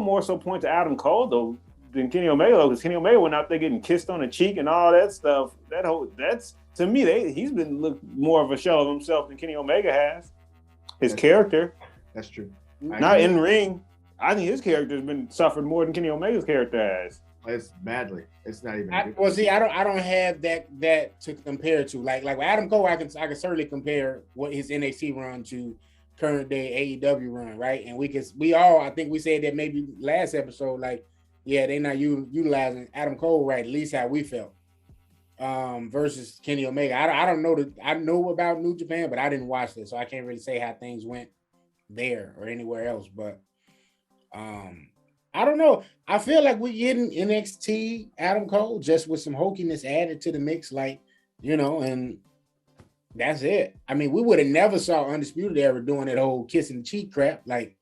more so point to Adam Cole though than Kenny Omega, because Kenny Omega went out there getting kissed on the cheek and all that stuff. That's to me, he's been look more of a shell of himself than Kenny Omega has. His character, That's true. not in ring. I think his character has been suffered more than Kenny Omega's character has. It's badly. It's not even. I don't have that to compare to. Like with Adam Cole, I can certainly compare what his NXT run to current day AEW run, right? And I think we said that maybe last episode, like, yeah, they're not utilizing Adam Cole right, at least how we felt. Versus Kenny Omega. I don't know I know about New Japan, but I didn't watch this, so I can't really say how things went there or anywhere else. But I don't know. I feel like we're getting NXT Adam Cole just with some hokiness added to the mix, like, you know, and that's it. I mean, we would have never saw Undisputed Era doing that whole kissing cheek crap. Like,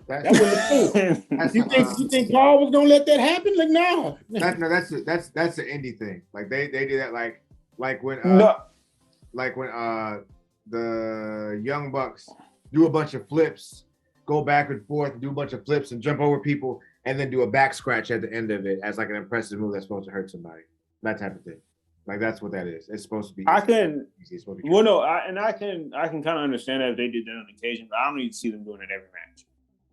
That wouldn't have cool. You think Paul was gonna let that happen? Like, no. That's an indie thing. Like they do that like when the Young Bucks do a bunch of flips, go back and forth, do a bunch of flips and jump over people, and then do a back scratch at the end of it as like an impressive move that's supposed to hurt somebody. That type of thing. Like that's what that is. It's supposed to be. I can kind of understand that if they did that on occasion, but I don't need to see them doing it every match.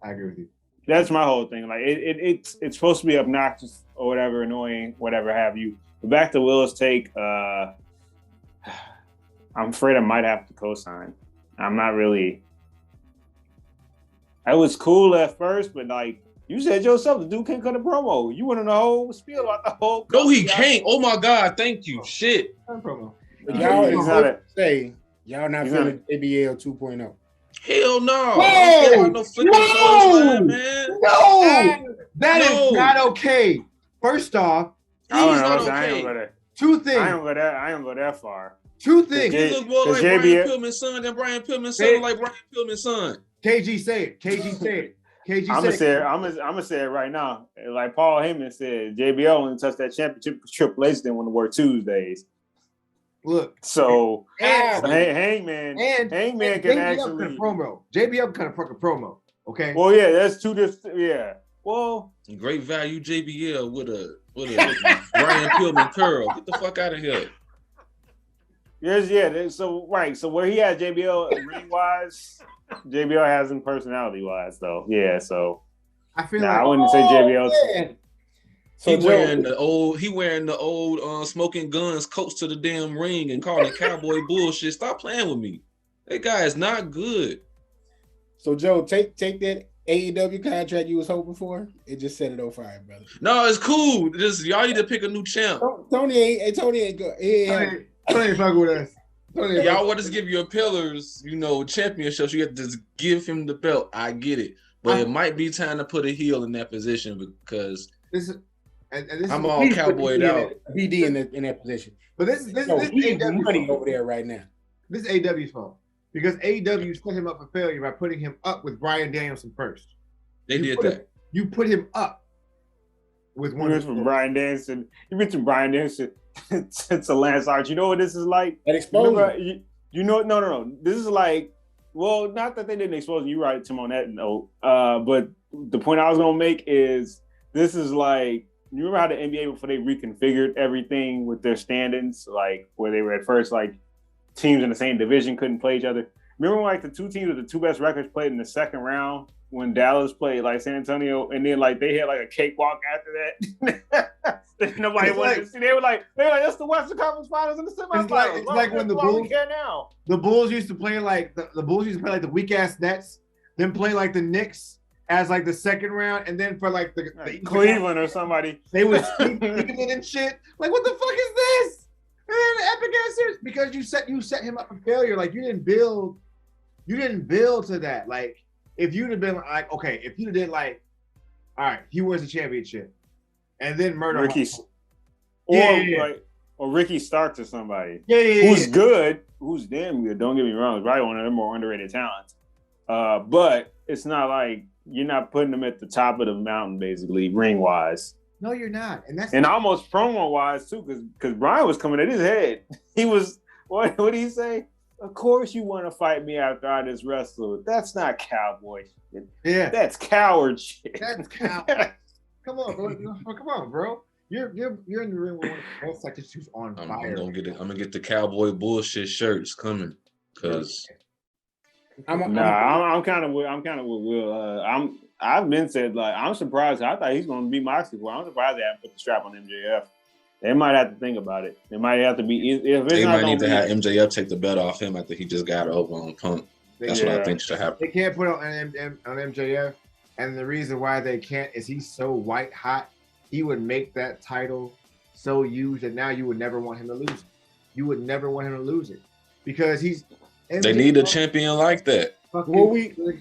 I agree with you. That's my whole thing. Like it's supposed to be obnoxious or whatever, annoying, whatever have you. But back to Will's take, I'm afraid I might have to co-sign. I'm not really. It was cool at first, but like you said yourself, the dude can't cut a promo. You want to know the whole spiel about the whole. No, he can't. Oh my God! Thank you. Shit. Promo. Y'all not feeling ABL 2.0. Hell no. No, man. No, that is not okay. First off, two things. I don't go that far. Two things. He look more like Brian Pillman's son than Brian Pillman's son like Brian Pillman's son. KG say it. I'm gonna say it right now. Like Paul Heyman said, JBL only touched that championship because Triple H didn't want to work Tuesdays. Look, so Hangman can actually promo. JBL kind of fucking promo. Okay. Well, yeah, that's two different. Yeah. Well, great value JBL with a Brian Pillman curl. Get the fuck out of here. Yes, so right. So where he had JBL ring wise, JBL has him personality wise though. Yeah. So I feel I wouldn't say JBL. Man. So he wearing the old smoking guns coats to the damn ring and calling it cowboy bullshit. Stop playing with me. That guy is not good. So Joe, take that AEW contract you was hoping for. It just set it on fire, brother. No, it's cool. Just y'all need to pick a new champ. Tony ain't good. Tony ain't fucking with us. Y'all want us to give your pillars, championships. You have to just give him the belt. I get it, but it might be time to put a heel in that position because I'm all cowboyed out. BD in that position. But this is AEW money over there right now. This is AEW's fault because AEW set him up for failure by putting him up with Bryan Danielson first. They did that. You put him up with one. From Bryan Danielson. You mentioned Bryan Danielson to Lance Archer. You know what this is like? That exposure. No. This is like, well, not that they didn't expose you, right, Tim, on that note. But the point I was gonna make is this is like. You remember how the NBA, before they reconfigured everything with their standings, like where they were at first, like teams in the same division couldn't play each other. Remember when, like the two teams with the two best records played in the second round when Dallas played like San Antonio, and then like they had like a cakewalk after that. Nobody wanted to see. They were like, that's the Western Conference Finals and the semifinals. It's like when the Bulls used to play like the Bulls used to play like the weak ass Nets, then play like the Knicks as like the second round, and then for like the Cleveland or somebody, they would Cleveland and shit. Like, what the fuck is this? And then epic ass series because you set him up for failure. Like you didn't build to that. Like if you'd have been like, okay, if you did like, all right, he wins the championship, and then murder Ricky, or Ricky Starks or somebody, who's good, who's damn good. Don't get me wrong, he's probably one of the more underrated talents. But it's not like. You're not putting them at the top of the mountain, basically, ring wise. No, you're not, and almost promo wise too, because Brian was coming at his head. He was what did he say? Of course, you want to fight me after I just wrestled. That's not cowboy shit. Yeah, that's coward shit. That's coward. Come on, bro. You're in the ring with both like this on fire. I'm gonna get the cowboy bullshit shirts coming because. I'm kind of with Will. I've been said like I'm surprised. I thought he's going to be Moxley. Well, I'm surprised they haven't put the strap on MJF. They might have to think about it. They might have to be. If they might need to have MJF take the bet off him after he just got over on Punk. That's what I think should happen. They can't put on MJF, and the reason why they can't is he's so white hot. He would make that title so huge that now you would never want him to lose it. You would never want him to lose it because he's. They need a champion like that. Before we move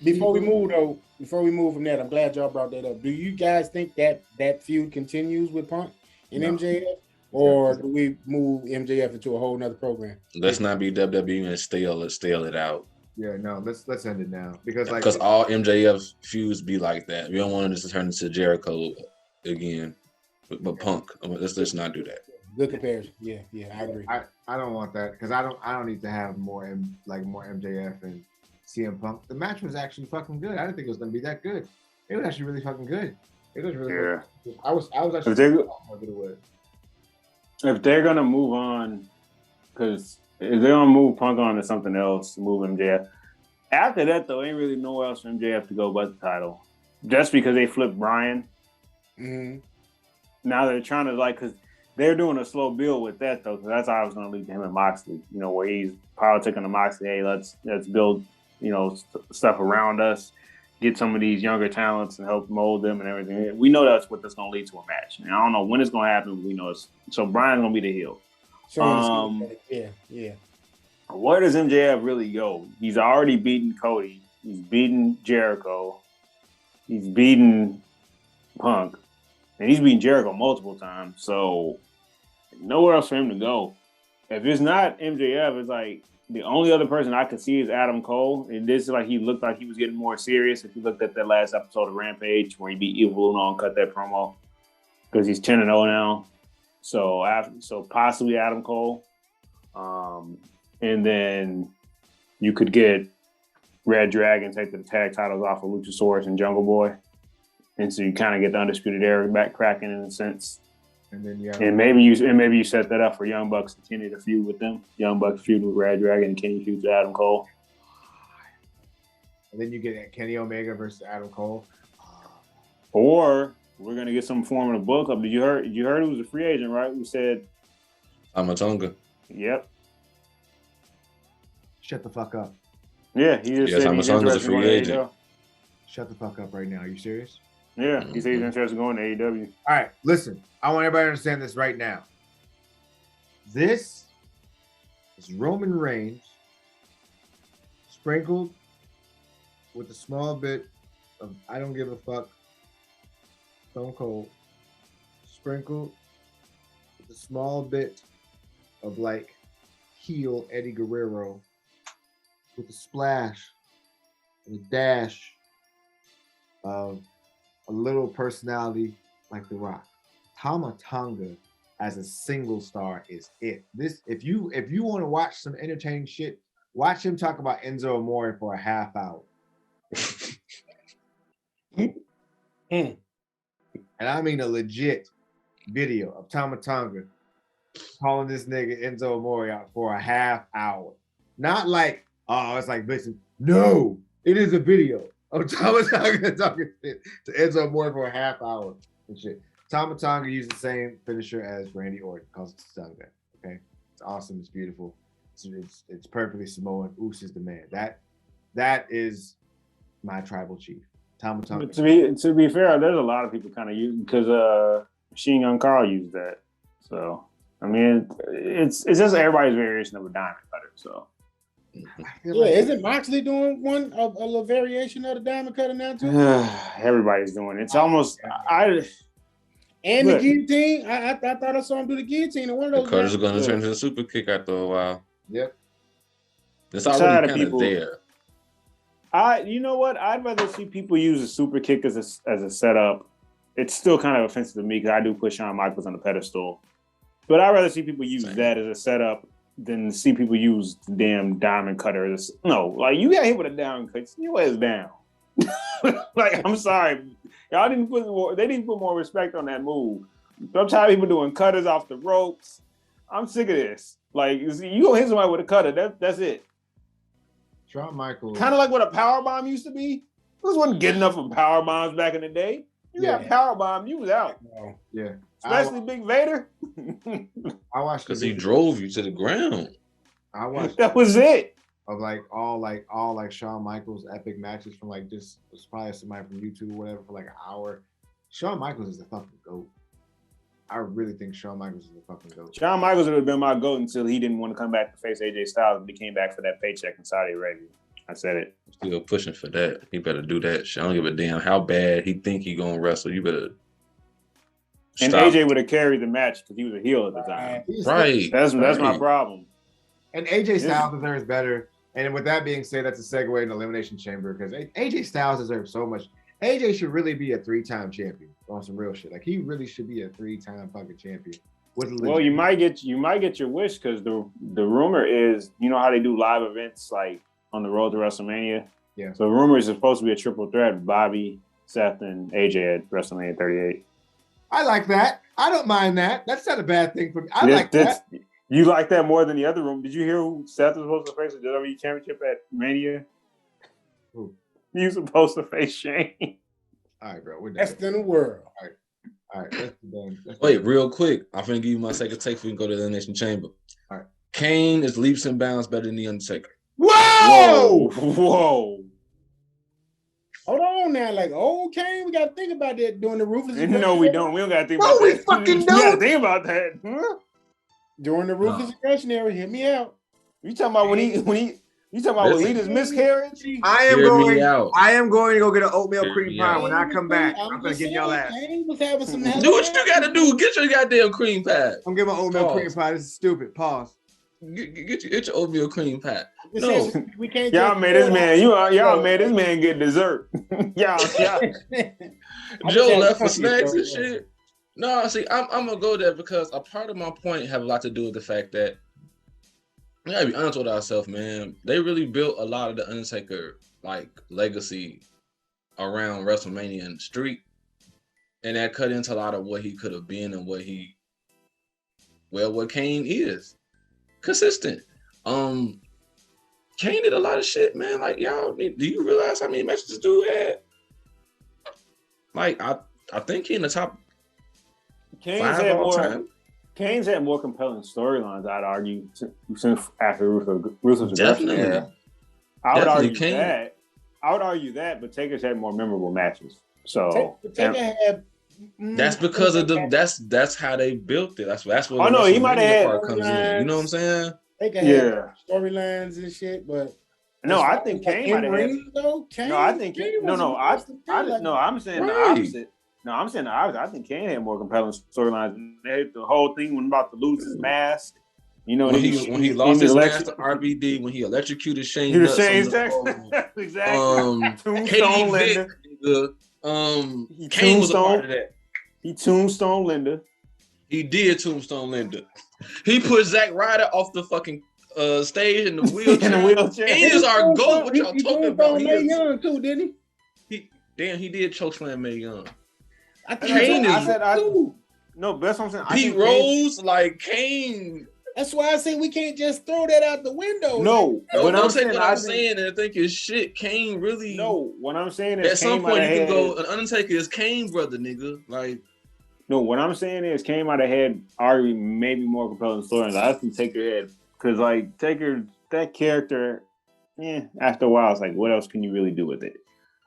from that, I'm glad y'all brought that up. Do you guys think that feud continues with Punk and MJF, or do we move MJF into a whole nother program? Let's not be WWE and stale it out. Yeah, no, let's end it now because like Because all MJF feuds be like that. We don't want this to turn into Jericho again. But Punk, let's not do that. Good comparison. Yeah, I agree. I don't want that because I don't need to have more MJF and CM Punk. The match was actually fucking good. I didn't think it was gonna be that good. It was actually really fucking good. It was really good. I was actually if they're gonna move on, because if they're gonna move Punk on to something else, move MJF. After that, though, ain't really nowhere else for MJF to go but the title. Just because they flipped Bryan. Mm-hmm. Now they're trying to because they're doing a slow build with that though. Because that's how I was going to lead to him and Moxley. Where he's politicking to Moxley. Hey, let's build stuff around us, get some of these younger talents and help mold them and everything. We know that's what that's going to lead to a match. And I don't know when it's going to happen. But we know so Bryan's going to be the heel. Yeah. Where does MJF really go? He's already beaten Cody. He's beaten Jericho. He's beaten Punk. And he's beaten Jericho multiple times. So nowhere else for him to go. If it's not MJF, it's like the only other person I could see is Adam Cole. And this is he looked like he was getting more serious if you looked at that last episode of Rampage where he beat Evil Uno and cut that promo. Because he's 10-0 now. So possibly Adam Cole. And then you could get Red Dragon, take the tag titles off of Luchasaurus and Jungle Boy. And so you kind of get the Undisputed Era back cracking in a sense. And then maybe you set that up for Young Bucks to continue to feud with them. Young Bucks feud with Red Dragon and Kenny feud with Adam Cole. And then you get Kenny Omega versus Adam Cole. Or we're gonna get some form of the book up. Did you heard it was a free agent, right? Who said Amatonga. Yep. Shut the fuck up. Yeah, he just said he's Amatonga's a interested in free going to agent. AEW. Shut the fuck up right now. Are you serious? Yeah, he said he's interested in going to AEW. All right, listen. I want everybody to understand this right now. This is Roman Reigns sprinkled with a small bit of I don't give a fuck Stone Cold, sprinkled with a small bit of heel Eddie Guerrero, with a splash and a dash of a little personality like The Rock. Tama Tonga as a single star is it. This if you want to watch some entertaining shit, watch him talk about Enzo Amore for a half hour. And I mean a legit video of Tama Tonga calling this nigga Enzo Amore out for a half hour. Not it's like, listen, no, it is a video of Tama Tonga talking shit to Enzo Amore for a half hour and shit. Tama Tonga used the same finisher as Randy Orton, calls it Tonga. Okay, it's awesome, it's beautiful, it's perfectly Samoan. Uso is the man. That is my tribal chief, Tama Tonga. To be fair, there's a lot of people kind of use because Machine Gun Carl used that. So I mean, it's just everybody's variation of a diamond cutter. So. Yeah, isn't Moxley doing one a little variation of the diamond cutter now too? Everybody's doing it. It's almost and the guillotine. I thought I saw him do the guillotine in one of those. The cutter's going to turn into a super kick after a while. Yep. It's already kind of there. You know what? I'd rather see people use a super kick as a setup. It's still kind of offensive to me because I do put Shawn Michaels on the pedestal. But I'd rather see people use that as a setup than see people use the damn diamond cutter. You got hit with a diamond cut. Your ass down. I'm sorry. Y'all didn't put more respect on that move. I'm tired of people doing cutters off the ropes. I'm sick of this. You gonna hit somebody with a cutter. That's it. Shawn Michaels. Kind of like what a power bomb used to be. This wasn't good enough for power bombs back in the day. You got power bomb, you was out. Yeah. Especially Big Vader. I watched because he drove you to the ground. I watched that was it. Of all Shawn Michaels epic matches from just was probably somebody from YouTube or whatever for an hour. Shawn Michaels is the fucking GOAT. I really think Shawn Michaels is the fucking GOAT. Shawn Michaels would have been my GOAT until he didn't want to come back to face AJ Styles, but he came back for that paycheck in Saudi Arabia. I said it. Still pushing for that. He better do that shit. I don't give a damn how bad he think he gonna wrestle. You better. And stop. AJ would have carried the match because he was a heel at the time. Right. That's my problem. And AJ Styles deserves better And with that being said, that's a segue in Elimination Chamber because AJ Styles deserves so much. AJ should really be a 3-time champion on some real shit. Like he really should be a 3-time fucking champion. Well, you might get your wish because the rumor is, you know how they do live events like on the road to WrestleMania. Yeah. So the rumor is it's supposed to be a triple threat: Bobby, Seth, and AJ at WrestleMania 38. I like that. I don't mind that. That's not a bad thing for me. I like that. You like that more than the other room? Did you hear who Seth was supposed to face the WWE Championship at Mania? Who? He was supposed to face Shane. All right, bro. We're done. Best in the world. All right. That's done. Wait, real quick. I'm finna give you my second take. We can go to the Elimination Chamber. All right. Kane is leaps and bounds better than the Undertaker. Whoa! Whoa! Hold on now, like old Kane, we gotta think about that during the ruthless. No, we don't. We don't gotta think No, about we that. fucking We gotta don't. think about that. Huh? During the ruthless aggression era, hit me out. You talking about when he you talking about Really? Lita's miscarriage? I am Hear me going. out. I am going to go get an oatmeal Hear cream me pie out. when I come back. I'm gonna just get y'all saying, ass. Kane was having some. Do what you gotta do. Get your goddamn cream pie. I'm getting my oatmeal Pause. cream pie. This is stupid. Pause. Get your oatmeal cream pie. Just No. saying, we can't. Y'all just made this throw it man. out. Y'all made this man get dessert. y'all. Joe had left for funny, snacks bro. and shit. No, see, I'm gonna go there because a part of my point have a lot to do with the fact that we gotta be honest with ourselves, man. They really built a lot of the Undertaker like legacy around WrestleMania and the street, and that cut into a lot of what he could have been and what Kane is. Consistent. Kane did a lot of shit, man. Like, y'all, do you realize how many matches this dude had? Like, I think he in the top Kane's 5 had all more. time. Kane's had more compelling storylines, I'd argue, since after Ruthless Aggression Definitely. era. I would Definitely argue Kane. that. I would argue that, but Taker's had more memorable matches. So Taker had. That's because of the that's how they built it. That's what Oh, no, he might have had- part comes in. You know what I'm saying? Taker had Yeah. storylines and shit, but No, as I far think as, like, Kane might have had. in-ring, though, Kane, No, I think Kane no, was no. impressive, too. Like, No, I'm saying the Right. opposite. No, I'm saying the opposite. I think Kane had more compelling storylines. They had the whole thing when about to lose his mask. You know, When he lost his mask to election, RVD, when he electrocuted Shane he was Nuts Shane on Jackson. the, Exactly. Tombstone Katie Linda. Vick, He Kane was a tombstone- part of that. He tombstone Linda. He did Tombstone Linda. He put Zack Ryder off the fucking stage in the wheelchair. In the wheelchair. He is our goat. What y'all He talking tombstone about? He Mae is- Young too, didn't he? he did chokeslam Mae Young. I think Kane that's, is No, but that's what I'm saying. I Pete think Kane- Rose, like Kane. that's why I say we can't just throw that out the window. No, Don't I'm take saying, what I I'm think- saying and think it's shit. Kane really. No, what I'm saying is At some Kane point, might you have can had- go. An Undertaker is Kane brother, nigga. Like, No, what I'm saying is Kane might have had arguably maybe more compelling storylines. I think Taker had because like Taker that character, after a while it's like what else can you really do with it?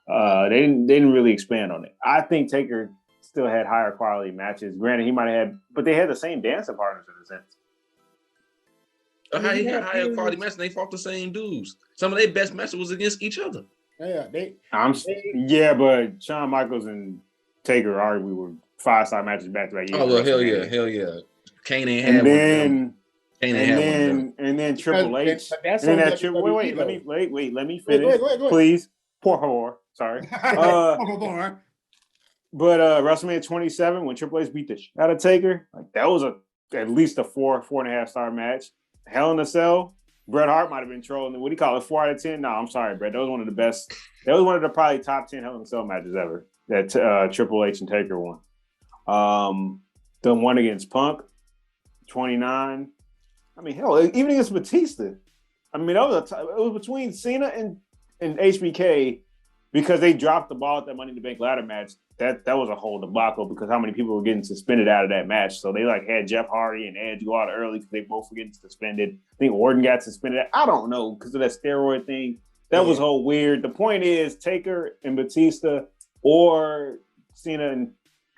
They didn't really expand on it. I think Taker still had higher quality matches. Granted, he might have had, but they had the same dancing partners in a sense. higher quality matches. They fought the same dudes. Some of their best matches was against each other. Yeah, But Shawn Michaels and Taker arguably were 5-star matches back to back. Oh well, hell yeah. Kane ain't had And one. of them. then Kane ain't had one. of them. and then Triple H. But that's And then on that triple. Wait, let me finish, Go ahead. please. Por favor. Sorry. But WrestleMania 27 when Triple H beat the shit out of Taker, like that was at least a 4.5 star match. Hell in a Cell. Bret Hart might have been trolling. What do you call it? 4 out of 10? No, I'm sorry, Bret. That was one of the best. That was one of the probably top 10 Hell in a Cell matches ever. That Triple H and Taker won. The one against Punk, 29. I mean, hell, even against Batista. I mean, it was between Cena and HBK because they dropped the ball at that Money in the Bank ladder match. That was a whole debacle because how many people were getting suspended out of that match. So they like had Jeff Hardy and Edge go out early because they both were getting suspended. I think Orton got suspended. I don't know because of that steroid thing. That was whole weird. The point is Taker and Batista or Cena and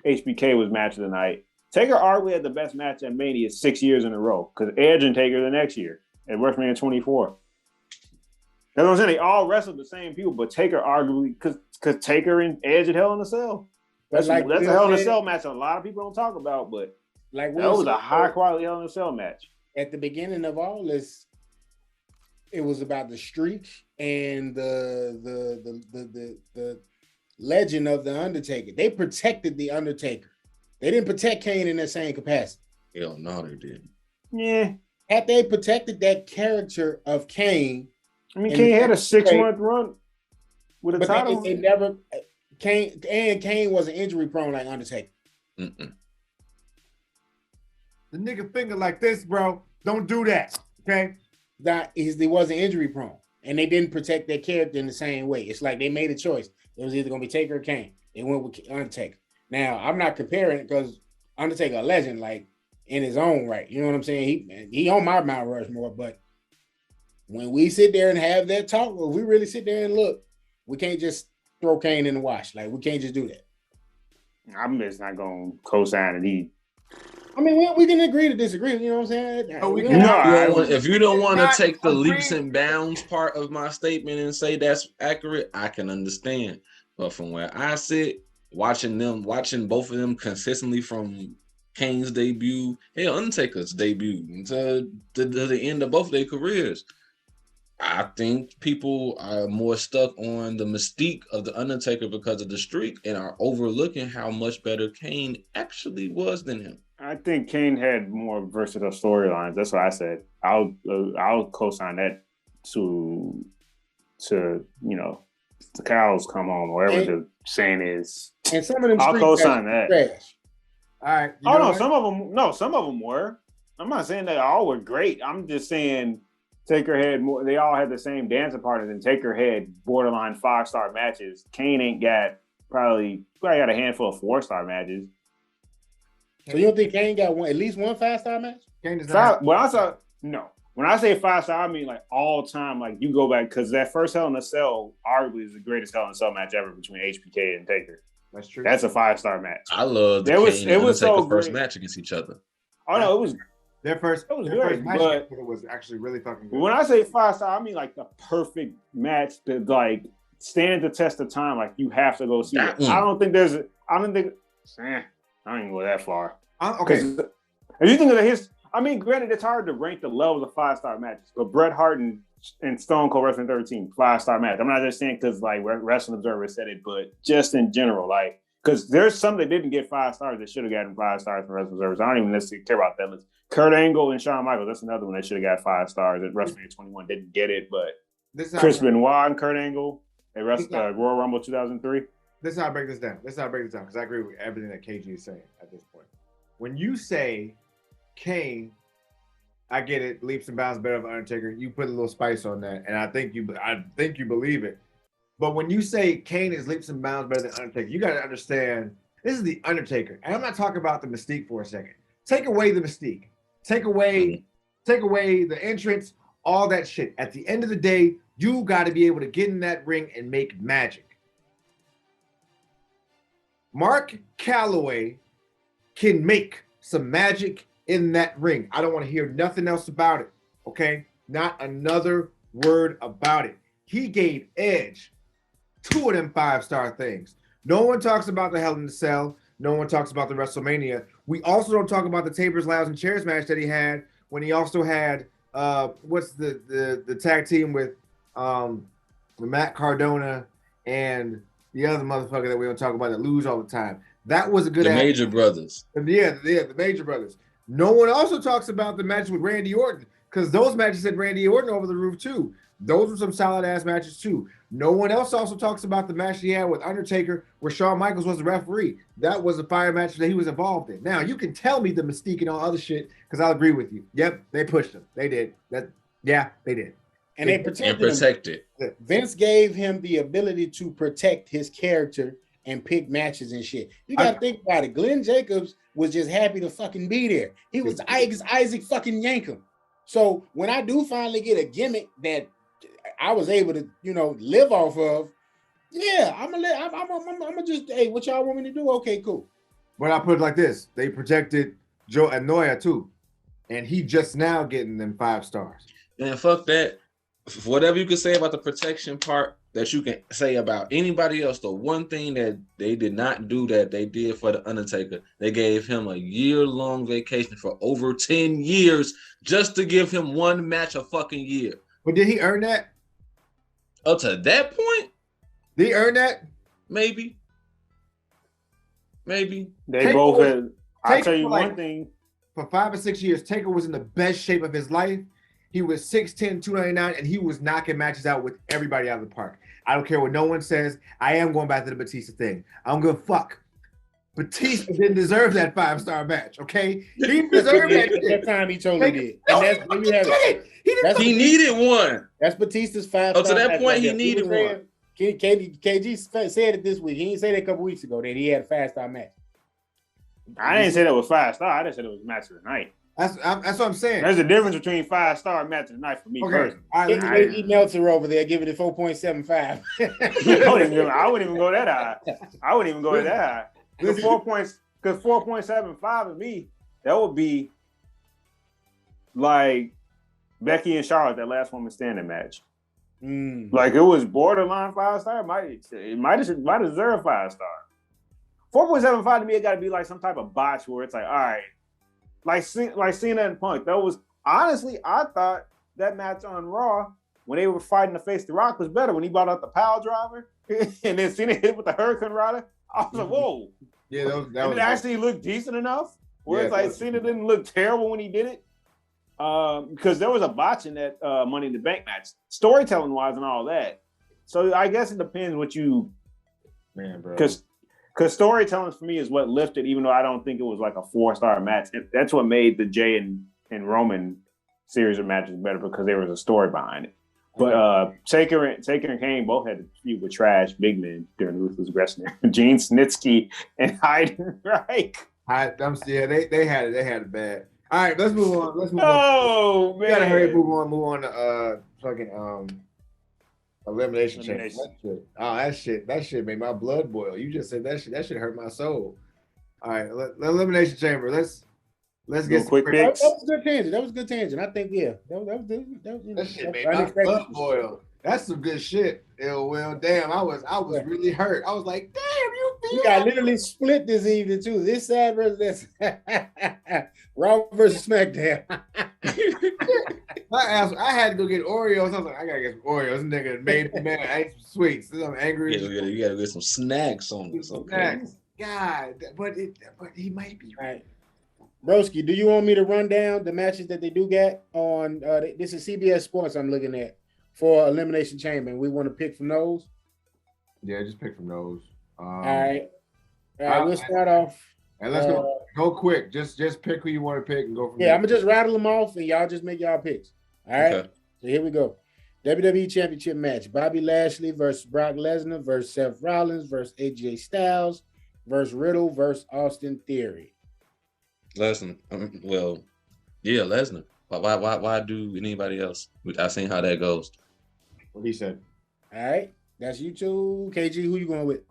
HBK was match of the night. Taker arguably had the best match at Mania 6 years in a row because Edge and Taker the next year at WrestleMania 24. That's what I'm saying. They all wrestled the same people, but Taker arguably because Taker and Edge at Hell in a Cell. That's like a Will Hell in a said- Cell match a lot of people don't talk about, but Like that was a high quality Hell in a Cell match. at the beginning of all this, it was about the streak and the legend of the Undertaker. They protected the Undertaker. They didn't protect Kane in that same capacity. Hell no, they didn't. Yeah. Had they protected that character of Kane, I mean, Kane had a 6-month run with a but title. they never Kane wasn't injury prone like Undertaker. Mm-mm. The nigga finger like this, bro. Don't do that. Okay. That he wasn't injury prone, and they didn't protect their character in the same way. It's like they made a choice. It was either gonna be Taker or Kane. They went with Undertaker. Now I'm not comparing it because Undertaker a legend, like in his own right. You know what I'm saying? He on my Mount Rushmore, but when we sit there and have that talk, or we really sit there and look, we can't just throw Kane in the wash. Like we can't just do that. I'm just not gonna co-sign it. I mean, we can agree to disagree. You know what I'm saying? Oh, we You can- know, If you don't want to not take the agree. leaps and bounds part of my statement and say that's accurate, I can understand. But from where I sit, watching both of them consistently from Kane's debut, Undertaker's debut, to the end of both of their careers, I think people are more stuck on the mystique of the Undertaker because of the streak and are overlooking how much better Kane actually was than him. I think Kane had more versatile storylines. That's what I said. I'll co-sign that to the cows come home, whatever the saying is. and some of them I'll street co-sign guys that. trash. All right. Oh no, some of them were. I'm not saying they all were great. I'm just saying Taker had more. They all had the same dancing partners, and Taker had borderline 5-star matches. Kane ain't got probably got a handful of 4-star matches. So you don't think Kane got at least one 5-star match? Kane does not. When I say 5-star, I mean like all time. Like you go back because that first Hell in a Cell arguably is the greatest Hell in a Cell match ever between HBK and Taker. That's true. That's a 5-star match. I love the It was- Kane it and was Undertaker so first great. match against each other. Oh no, it was. Their first great, match but- it was actually really fucking good. When I say 5-star, I mean like the perfect match that like stand the test of time. Like you have to go see That it. one. I don't think. I don't even go that far. Okay. If you think of his, I mean, granted, it's hard to rank the levels of 5-star matches, but Bret Hart and Stone Cold Wrestling 13, 5-star match. I'm not just saying because like Wrestling Observer said it, but just in general, like because there's some that didn't get 5 stars that should have gotten 5 stars from Wrestling Observers. I don't even necessarily care about them. It's Kurt Angle and Shawn Michaels. That's another one that should have got 5 stars. At WrestleMania 21 didn't get it, but This is how Chris I break- Benoit and Kurt Angle at Royal Rumble 2003. this is how I break this down. Because I agree with everything that KG is saying at this point. When you say Kane, I get it, leaps and bounds better than Undertaker. You put a little spice on that, and I think you believe it. But when you say Kane is leaps and bounds better than Undertaker, you got to understand this is the Undertaker, and I'm not talking about the mystique for a second. Take away the mystique, take away the entrance, all that shit. At the end of the day, you got to be able to get in that ring and make magic. Mark Calloway can make some magic in that ring. I don't want to hear nothing else about it. Okay? Not another word about it. He gave Edge 2 of them 5-star things. No one talks about the Hell in the Cell. No one talks about the WrestleMania. We also don't talk about the Tables, Ladders, and Chairs match that he had when he also had what's the tag team with Matt Cardona and the other motherfucker that we don't talk about that lose all the time. That was a good The Major Brothers. Yeah, the Major Brothers. No one also talks about the match with Randy Orton because those matches had Randy Orton over the roof too. Those were some solid ass matches too. No one else also talks about the match he had with Undertaker where Shawn Michaels was the referee. That was a fire match that he was involved in. Now you can tell me the mystique and all other shit because I'll agree with you. Yep, they pushed him. They did. They did. And they And protected him. protected. Vince gave him the ability to protect his character and pick matches and shit. You gotta think about it. Glenn Jacobs was just happy to fucking be there. He was Isaac fucking Yankem. So when I do finally get a gimmick that I was able to, live off of, yeah, I'm gonna just, hey, what y'all want me to do? Okay, cool. But I put it like this: they protected Joe Anoa'i too, and he just now getting them 5 stars. Man, fuck that. Whatever you can say about the protection part that you can say about anybody else, the one thing that they did not do that they did for the Undertaker, they gave him a year-long vacation for over 10 years just to give him one match a fucking year. But did he earn that? Up to that point, Did he earn that? maybe. They Taker both was- had. I'll Taker tell you was one like- thing. For 5 or 6 years, Taker was in the best shape of his life. He was 6'10", 299, and he was knocking matches out with everybody out of the park. I don't care what no one says. I am going back to the Batista thing. I don't give a fuck. Batista didn't deserve that 5-star match, okay? He deserved that At shit. that time, he totally did. No, And that's he there you have it. didn't. He didn't. That's He needed one. That's Batista's 5. Up to that match point, right he there. needed was saying- KG said it this week. He didn't say that a couple weeks ago that he had a 5-star match. I didn't say that was 5-star. I just said it was match of the night. That's what I'm saying. There's a difference between 5-star match of the night for me Okay. personally. All right, KG Meltzer over there giving it 4.75. I wouldn't even go that high. I wouldn't even go that high. Because 4.75 of me, that would be like Becky and Charlotte, that last woman standing match. Like it was borderline 5-star. It might deserve 5-star. 4.75 to me, it got to be like some type of botch where it's like, all right, like Cena and Punk. That was honestly, I thought that match on Raw when they were fighting to face The Rock was better when he brought out the pile driver and then Cena hit with the Hurricane Rana. I was like, whoa. Yeah, that And was it actually looked decent enough where it's Yeah, like that was- Cena didn't look terrible when he did it. Because there was a botch in that Money in the Bank match, storytelling wise and all that. So I guess it depends what you, man, bro. because storytelling for me is what lifted, even though I don't think it was like a 4-star match. That's what made the Jay and Roman series of matches better because there was a story behind it. But Taker and Kane both had to feud with trash big men during Ruthless Aggression. Gene Snitsky and Heidenreich. They had it bad. All right, let's move on. on. Oh man, We gotta hurry up, move on to fucking elimination chamber. That shit made my blood boil. You just said that shit hurt my soul. All right, elimination chamber. Let's get some quick picks. That was a good tangent. That was a good tangent. I think, yeah. That shit made my blood boil. That's some good shit. Ill Will. Damn, I was really hurt. I was like, damn, You got literally split this evening too. This side versus this. Raw versus SmackDown. I had to go get Oreos. I was like, I gotta get some Oreos. Nigga made me mad. I ate some sweets. I'm angry. You gotta get some snacks on this. Okay. God, but he might be right. Broski, do you want me to run down the matches that they do get on? This is CBS Sports I'm looking at for Elimination Chamber. And we want to pick from those. Yeah, just pick from those. All right. We'll start off. And let's go quick. Just pick who you want to pick and go from Yeah, there. I'm gonna just rattle them off and y'all just make y'all picks. All right. Okay. So here we go. WWE Championship match: Bobby Lashley versus Brock Lesnar versus Seth Rollins versus AJ Styles versus Riddle versus Austin Theory. Lesnar. Lesnar. Why do anybody else? I seen how that goes. What he said. All right, that's you two. KG, who you going with?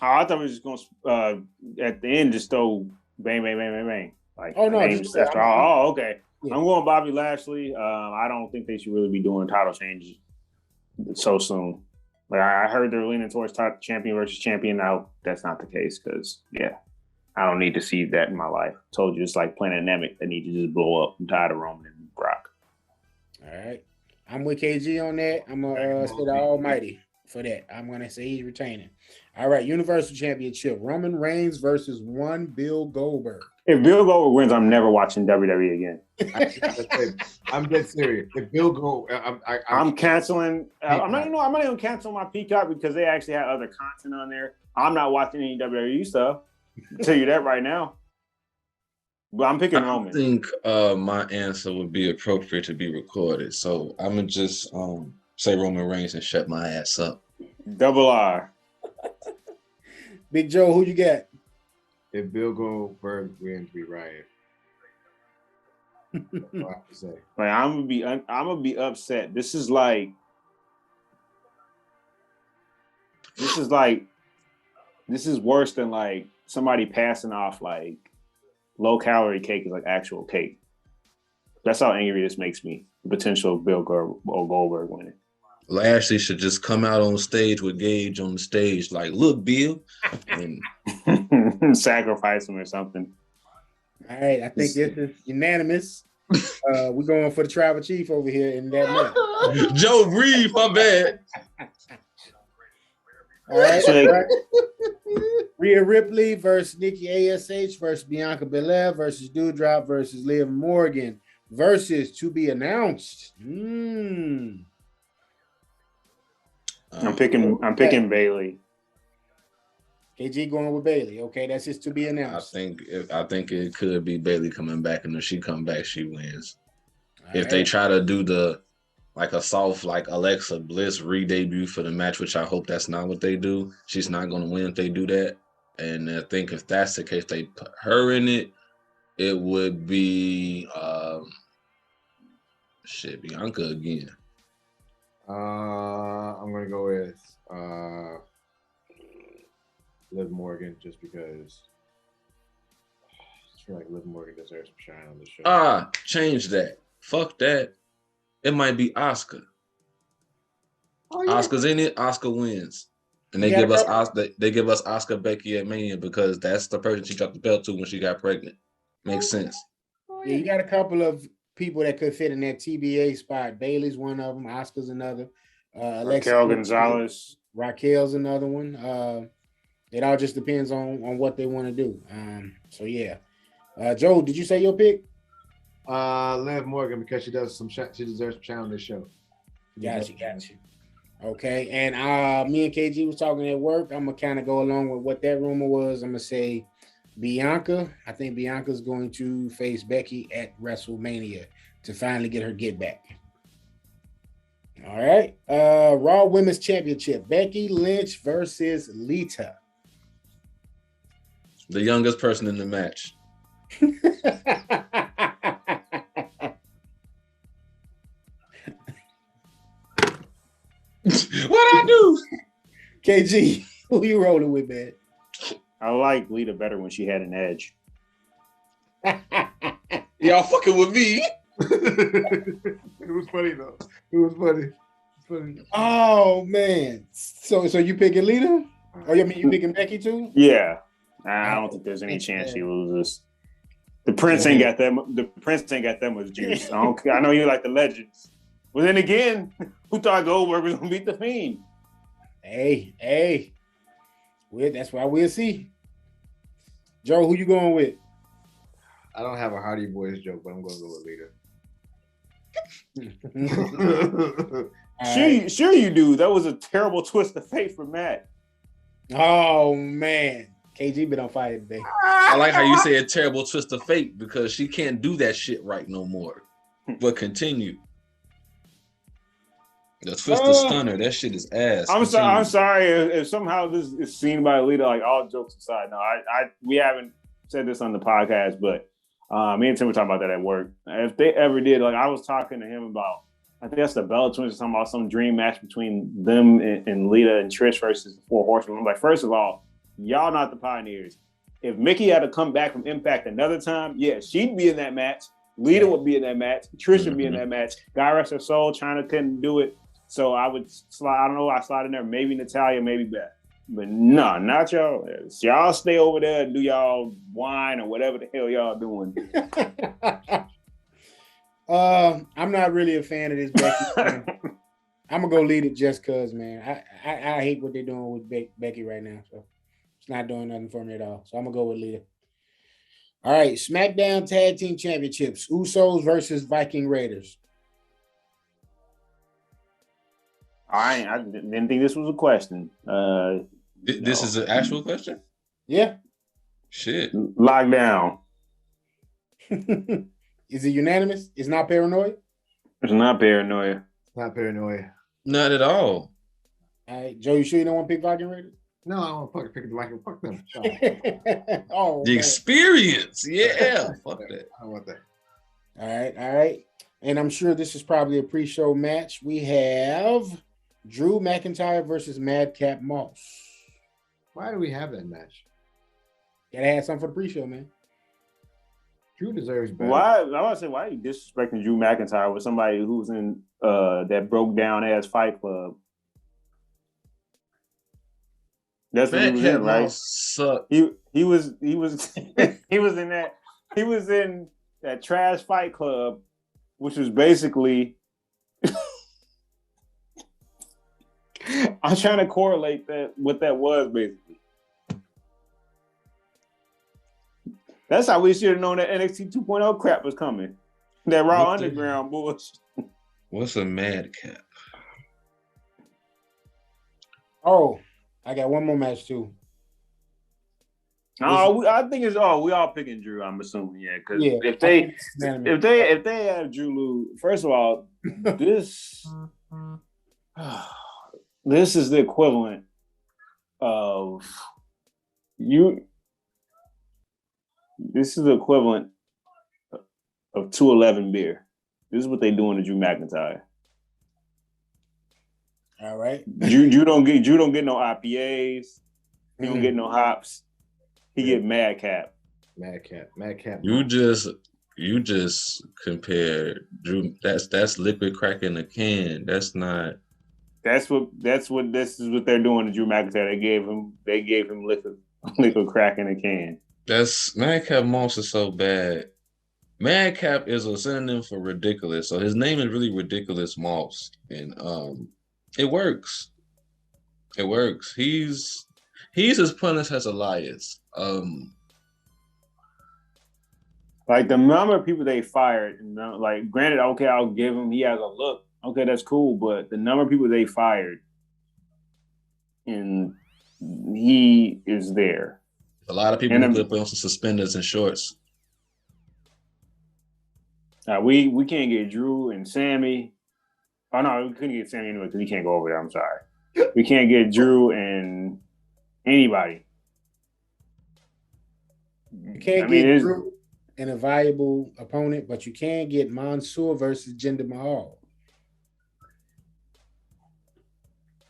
Oh, I thought we were just gonna at the end just throw bang, bang, bang, bang, bang. Like Oh, no, names just- after all. Oh, okay. Yeah. I'm going Bobby Lashley. I don't think they should really be doing title changes so soon. Like I heard they're leaning towards champion versus champion. Now that's not the case because I don't need to see that in my life. Told you it's like Planet Namek that need to just blow up. I'm tired of Roman and Brock. All right, I'm with KG on that. I'm gonna say the Almighty for that. I'm gonna say he's retaining. All right, Universal Championship: Roman Reigns versus one Bill Goldberg. If Bill Goldberg wins, I'm never watching WWE again. I'm dead serious. If Bill go, I'm canceling. I'm not even canceling my Peacock because they actually had other content on there. I'm not watching any WWE stuff. I'll tell you that right now. But I'm picking I Roman. think my answer would be appropriate to be recorded. So I'm gonna just say Roman Reigns and shut my ass up. Double R. Big Joe, who you got? If Bill Goldberg wins, we riot. That's all I have to say. Like I'm gonna be upset. This is like this is worse than like somebody passing off like low calorie cake is like actual cake. That's how angry this makes me. The potential of Bill Goldberg winning. Lashley should just come out on stage with Gage on the stage, like, look, Bill. And Sacrifice him or something. All right, I think this is unanimous. We're going for the tribal chief over here in that match. Joe Reed, my bad. All right, So they- all right. Rhea Ripley versus Nikki ASH versus Bianca Belair versus Doudrop versus Liv Morgan versus to be announced. I'm picking Bailey. KG going with Bailey. Okay, that's just to be I announced. think it could be Bailey coming back, and if she come back, she wins. All If right. they try to do a soft like Alexa Bliss re-debut for the match, which I hope that's not what they do. She's not going to win if they do that. And I think if that's the case, they put her in it. It would be Bianca again. I'm gonna go with Liv Morgan just because I feel like Liv Morgan deserves some shine on this show. Change that. Fuck that. It might be Oscar. Oh, yeah. Oscar's in it. Oscar wins, and they You give got us a Oscar. They give us Oscar Becky at Mania because that's the person she dropped the belt to when she got pregnant. Makes sense. Yeah, you got a couple of people that could fit in that TBA spot. Bailey's one of them. Oscar's another. Raquel Gonzalez. Raquel's another one. It all just depends on what they want to do. So yeah. Joe, did you say your pick? Liv Morgan because she deserves some shine on this show. Got you. Okay, and me and KG was talking at work. I'm gonna kind of go along with what that rumor was. I'm gonna say Bianca. I think Bianca's going to face Becky at WrestleMania to finally get her get back. All right. Raw Women's Championship. Becky Lynch versus Lita. The youngest person in the match. What I do? KG, who you rolling with, man? I like Lita better when she had an edge. Y'all fucking with me. It was funny though. It was funny. It's funny. Oh man. So you picking Lita? Oh, you mean you picking Becky too? Yeah. I don't think there's any chance she loses. The Prince ain't got that. The Prince ain't got that much juice. I know you like the legends. But then again, who thought Goldberg was gonna beat the Fiend? Hey. That's why we'll see. Joe, who you going with? I don't have a Hardy Boys joke, but I'm gonna go with Lita. Sure you do. That was a terrible twist of fate for Matt. Oh man. KG been on fire today. I like how you say a terrible twist of fate because she can't do that shit right no more. But continue. The twist of stunner, that shit is ass. I'm Continue. sorry if somehow this is seen by Lita. Like all jokes aside, no, we haven't said this on the podcast, but me and Tim were talking about that at work. If they ever did, like I was talking to him about, I think that's the Bella Twins talking about some dream match between them and Lita and Trish versus the Four Horsemen. I'm like, first of all, y'all not the pioneers. If Mickey had to come back from Impact another time, yeah, she'd be in that match. Lita would be in that match. Trish would be in that match. God rest her soul. China couldn't do it. So I would slide, I don't know, I slide in there, maybe Natalya, maybe Beth. But no, not y'all. Y'all stay over there and do y'all wine or whatever the hell y'all doing. I'm not really a fan of this Becky. I'm gonna go lead it just cause, man. I hate what they're doing with Becky right now. So it's not doing nothing for me at all. So I'm gonna go with Lita. All right, SmackDown Tag Team Championships: Usos versus Viking Raiders. I didn't think this was a question. This is an actual question? Yeah. Shit. Lockdown. Is it unanimous? It's not paranoid? It's not paranoia. Not paranoia. Not at all. All right, Joe, you sure you don't want to pick Viking Raiders? No, I don't want to fucking pick the Viking. Fuck them. Oh, The man. experience. Yeah. Fuck that. I don't want that. All right. And I'm sure this is probably a pre-show match. We have Drew McIntyre versus Madcap Moss. Why do we have that match? Gotta have something for the pre-show, man. Drew deserves better. Why? I want to say, why are you disrespecting Drew McIntyre with somebody who's in that broke down ass Fight Club? That's what he was in, right? Suck. He was he was in that. He was in that Trash Fight Club, which was basically. I'm trying to correlate that what that was basically. That's how we should have known that NXT 2.0 crap was coming. That Raw Underground bullshit. What's a madcap? Oh, I got one more match too. I think it's we all picking Drew. I'm assuming, yeah, because if they have Drew Lou, first of all, this is the equivalent of you. This is the equivalent of 211 beer. This is what they doing to Drew McIntyre. All right. Drew don't get no IPAs. He don't get no hops. He get madcap. Madcap. You just compared Drew. That's liquid crack in a can. That's not. That's what this is what they're doing to Drew McIntyre. They gave him liquid crack in a can. That's Madcap Moss is so bad. Madcap is a synonym for ridiculous. So his name is really Ridiculous Moss. And it works. It works. He's as pointless as Elias. Like the number of people they fired, like granted, okay, I'll give him he has a look. Okay, that's cool, but the number of people they fired and he is there. A lot of people put on some suspenders and shorts. We can't get Drew and Sammy. Oh no, we couldn't get Sammy anyway because he can't go over there. I'm sorry. We can't get Drew and anybody. You can't get Drew and a valuable opponent, but you can get Mansoor versus Jinder Mahal.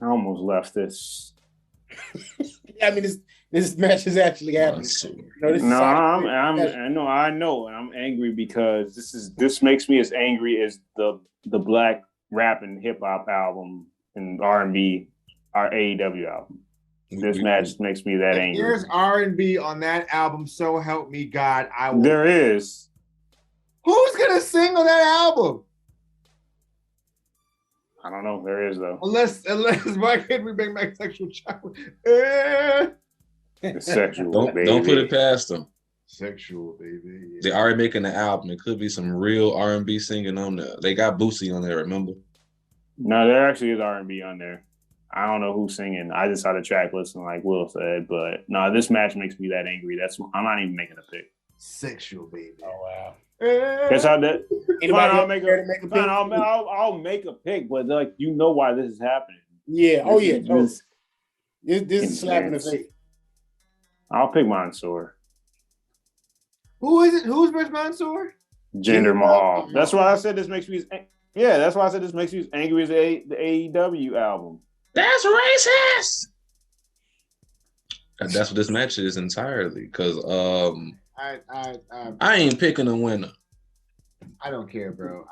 I almost left this. I mean, this match is actually happening. I know. I'm angry because this makes me as angry as the black rap and hip hop album and R&B, our AEW album. This match makes me that angry. There's R&B on that album. So help me God, I will. There is. Who's gonna sing on that album? I don't know. There is though. Unless Mike Henry bring back sexual child. Sexual. Don't put it past them. Sexual, baby. Yeah. They already making the album. It could be some real R&B singing on there. They got Boosie on there. Remember? No, there actually is R&B on there. I don't know who's singing. I just saw the track list, like Will said. But no, this match makes me that angry. I'm not even making a pick. Sexual, baby. Oh wow. That's how that. I'll make a pick, but like you know why this is happening. Yeah. This is slapping the face. I'll pick Mansoor. Who is it? Who's versus Mansoor? Jinder Mahal. That's why I said this makes me. That's why I said this makes me as angry as the AEW album. That's racist. That's what this match is entirely. Because I ain't picking a winner. I don't care, bro.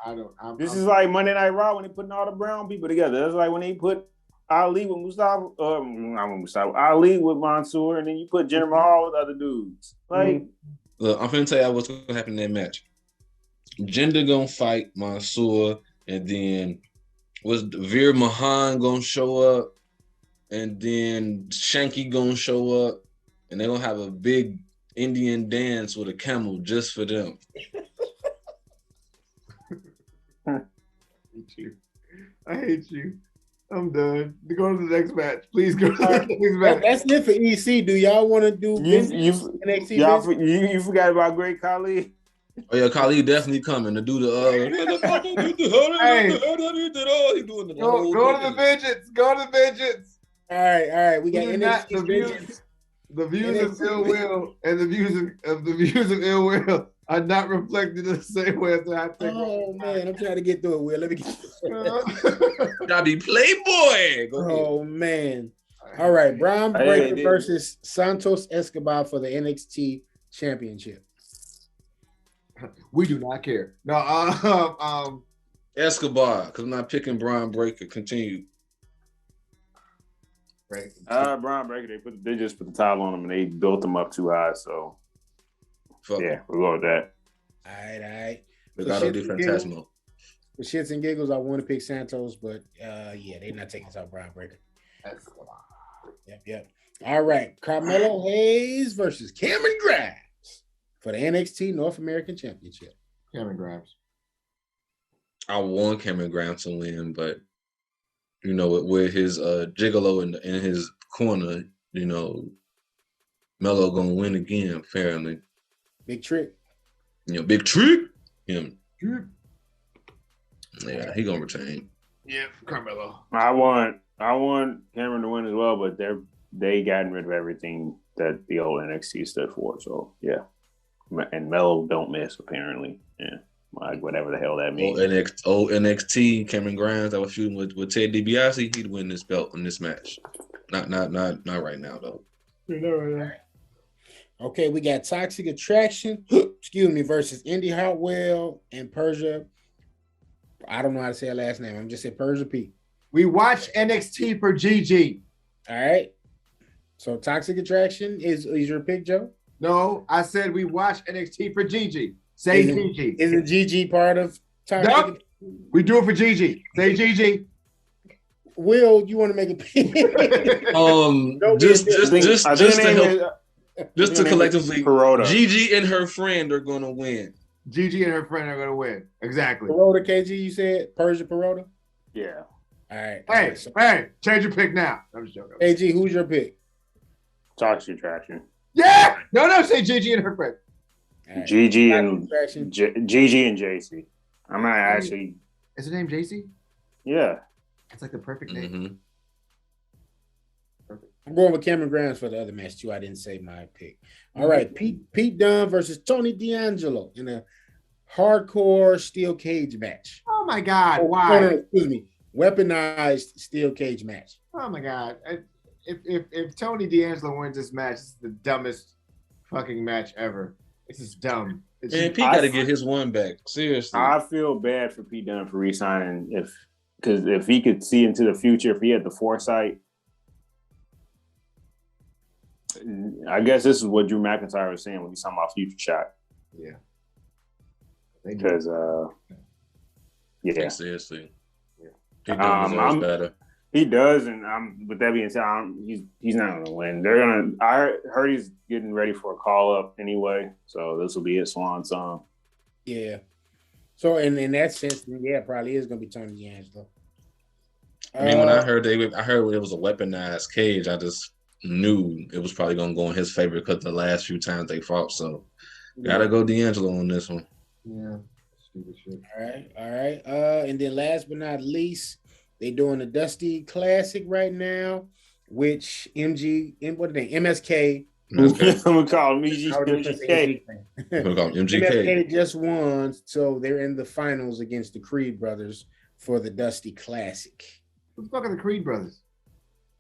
This is like Monday Night Raw when they putting all the brown people together. That's like when they put Ali with Mustafa, Ali with Mansoor, and then you put Jinder Mahal with other dudes. Like, look, I'm finna tell you what's gonna happen in that match. Jinder gonna fight Mansoor, and then was Veer Mahan gonna show up, and then Shanky gonna show up, and they're gonna have a big Indian dance with a camel just for them. I hate you. I'm done. Go to the next match. Please go to the next match. That's it for EC. Do y'all want to do NXT? You forgot about Great Khali? Oh yeah, Khali definitely coming to do the Go to the Vengeance. Go to the Vengeance. All right. We got NXT. The views of ill will and the views of ill will are not reflected in the same way as I think. Oh man, I'm trying to get through it. Will, let me get. Gotta be Playboy. Oh man. All right, Bron Breakker versus Santos Escobar for the NXT Championship. We do not care. No, Escobar, because I'm not picking Bron Breakker. Continue. Bron Breakker, they just put the title on him and they built him up too high. So Fuck yeah, we'll go with that. All right. Legado de shits and giggles- Fantasma. For shits and giggles, I want to pick Santos, but yeah, they're not taking South Brown Breaker. That's Yep. All right. Carmelo Hayes versus Cameron Grimes for the NXT North American Championship. Cameron Grimes. I want Cameron Grimes to win, but you know, with his gigolo in his corner, you know, Melo gonna win again, apparently. Big trick. You know, big trick. Him. Yeah, he gonna retain. Yeah, Carmelo. I want Cameron to win as well, but they gotten rid of everything that the old NXT stood for. So yeah, and Melo don't miss apparently. Yeah, like whatever the hell that means. Old NXT Cameron Grimes that was shooting with Ted DiBiase, he'd win this belt in this match. Not right now though. Okay, we got Toxic Attraction, excuse me, versus Indy Hartwell and Persia. I don't know how to say her last name. I'm just saying Persia P. We watch NXT for Gigi. All right. So Toxic Attraction is your pick, Joe? No, I said we watch NXT for Gigi. Say Gigi. Isn't Gigi part of Toxic? Nope. We do it for Gigi. Say Gigi. Will, you want to make a pick? Just to collectively, Perota. Gigi and her friend are gonna win. Gigi and her friend are gonna win. Exactly. Perota KG, you said Persia Perota? Yeah. All right. Hey, change your pick now. I'm just joking. KG, who's your pick? Toxic Attraction. Yeah. No, say Gigi and her friend. All right. Gigi and Attraction. Gigi and JC. I'm not actually. Is her name JC? Yeah. It's like the perfect name. Mm-hmm. I'm going with Cameron Grimes for the other match too. I didn't say my pick. All right, Pete Dunne versus Tony D'Angelo in a hardcore steel cage match. Oh my God! Oh, Why? no, excuse me, weaponized steel cage match. Oh my God! If Tony D'Angelo wins this match, it's the dumbest fucking match ever. This is dumb. Man, Pete got to get his one back. Seriously, I feel bad for Pete Dunne for resigning because if he could see into the future, if he had the foresight. I guess this is what Drew McIntyre was saying when he's talking about Future Shot. Yeah. Because, yeah. Seriously. Yeah. Pete Dunne deserves better. He does, and with that being said, he's not going to win. I heard he's getting ready for a call up anyway, so this will be his swan song. Yeah. So in that sense, yeah, it probably is going to be Tony D'Angelo. I mean, when I heard it was a weaponized cage, I just knew it was probably gonna go in his favor because the last few times they fought. So gotta go D'Angelo on this one. Yeah, stupid shit. All right. And then last but not least, they doing the Dusty Classic right now, which MSK. I'm gonna call him MGK. MSK just won, so they're in the finals against the Creed brothers for the Dusty Classic. What the fuck are the Creed brothers?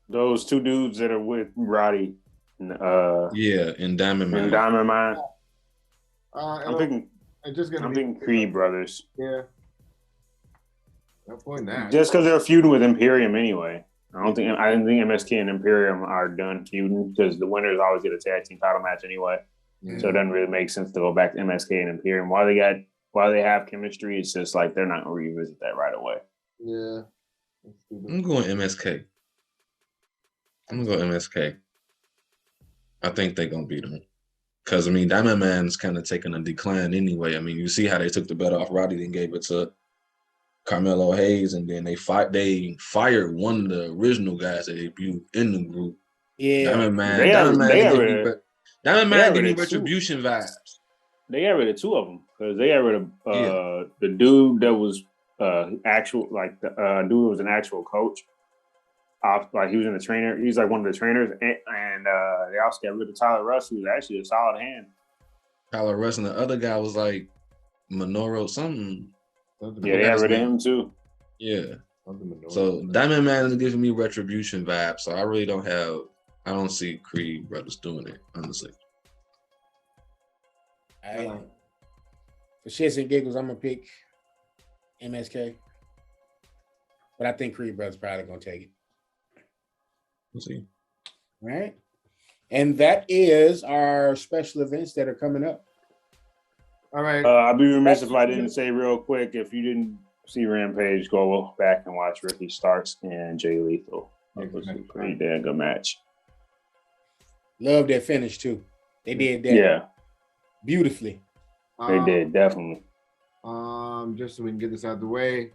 Those two dudes that are with Roddy. And Diamond Mine. And Diamond Mine. I'm thinking Creed brothers. Yeah. No point in that. Just because they're feuding with Imperium anyway. I didn't think MSK and Imperium are done feuding because the winners always get a tag team title match anyway. Yeah. So it doesn't really make sense to go back to MSK and Imperium. While they have chemistry, it's just like they're not gonna revisit that right away. Yeah. I'm going MSK. I think they're gonna beat them. Because I mean, Diamond Man's kind of taking a decline anyway. I mean, you see how they took the belt off Roddy and gave it to Carmelo Hayes, and then they fired one of the original guys that debuted in the group. Yeah, Diamond Man giving me retribution vibes. They got rid of two of them because they got rid of the dude that was actual, like the dude who was an actual coach. Like he was in the trainer, he's like one of the trainers, and they also got rid of Tyler Russ, who's actually a solid hand. Tyler Russ, and the other guy was like Minoru something. Yeah, they got rid of him too. Yeah. So Diamond Man is giving me retribution vibes. So I don't see Creed brothers doing it, honestly. For shits and giggles, I'm gonna pick MSK, but I think Creed brothers probably gonna take it. We'll see. All right. And that is our special events that are coming up. All right. I'd be remiss if I didn't say real quick. If you didn't see Rampage, go back and watch Ricky Starks and Jay Lethal. It was a pretty damn good match. Love that finish too. They did that Yeah, beautifully. they did definitely. Just so we can get this out of the way,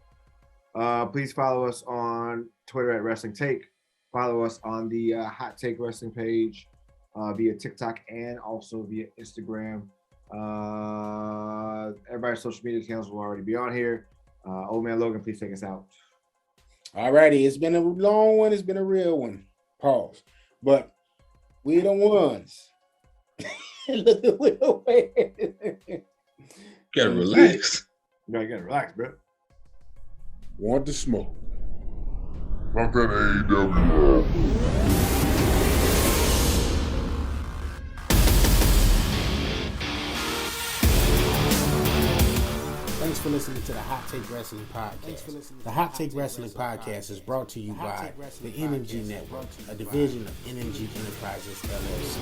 please follow us on Twitter at Wrestling Take. Follow us on the Hot Take Wrestling page via TikTok and also via Instagram. Everybody's social media channels will already be on here. Old Man Logan, please take us out. All righty, it's been a long one. It's been a real one. Pause. But we the ones. Look at Will. Gotta relax. You gotta relax, bro. Want to smoke. Not that AEW. Thanks for listening to the Hot Take Wrestling Podcast. The Hot Take Wrestling Podcast is brought to you by the NMG Network, a division of NMG Enterprises, LLC.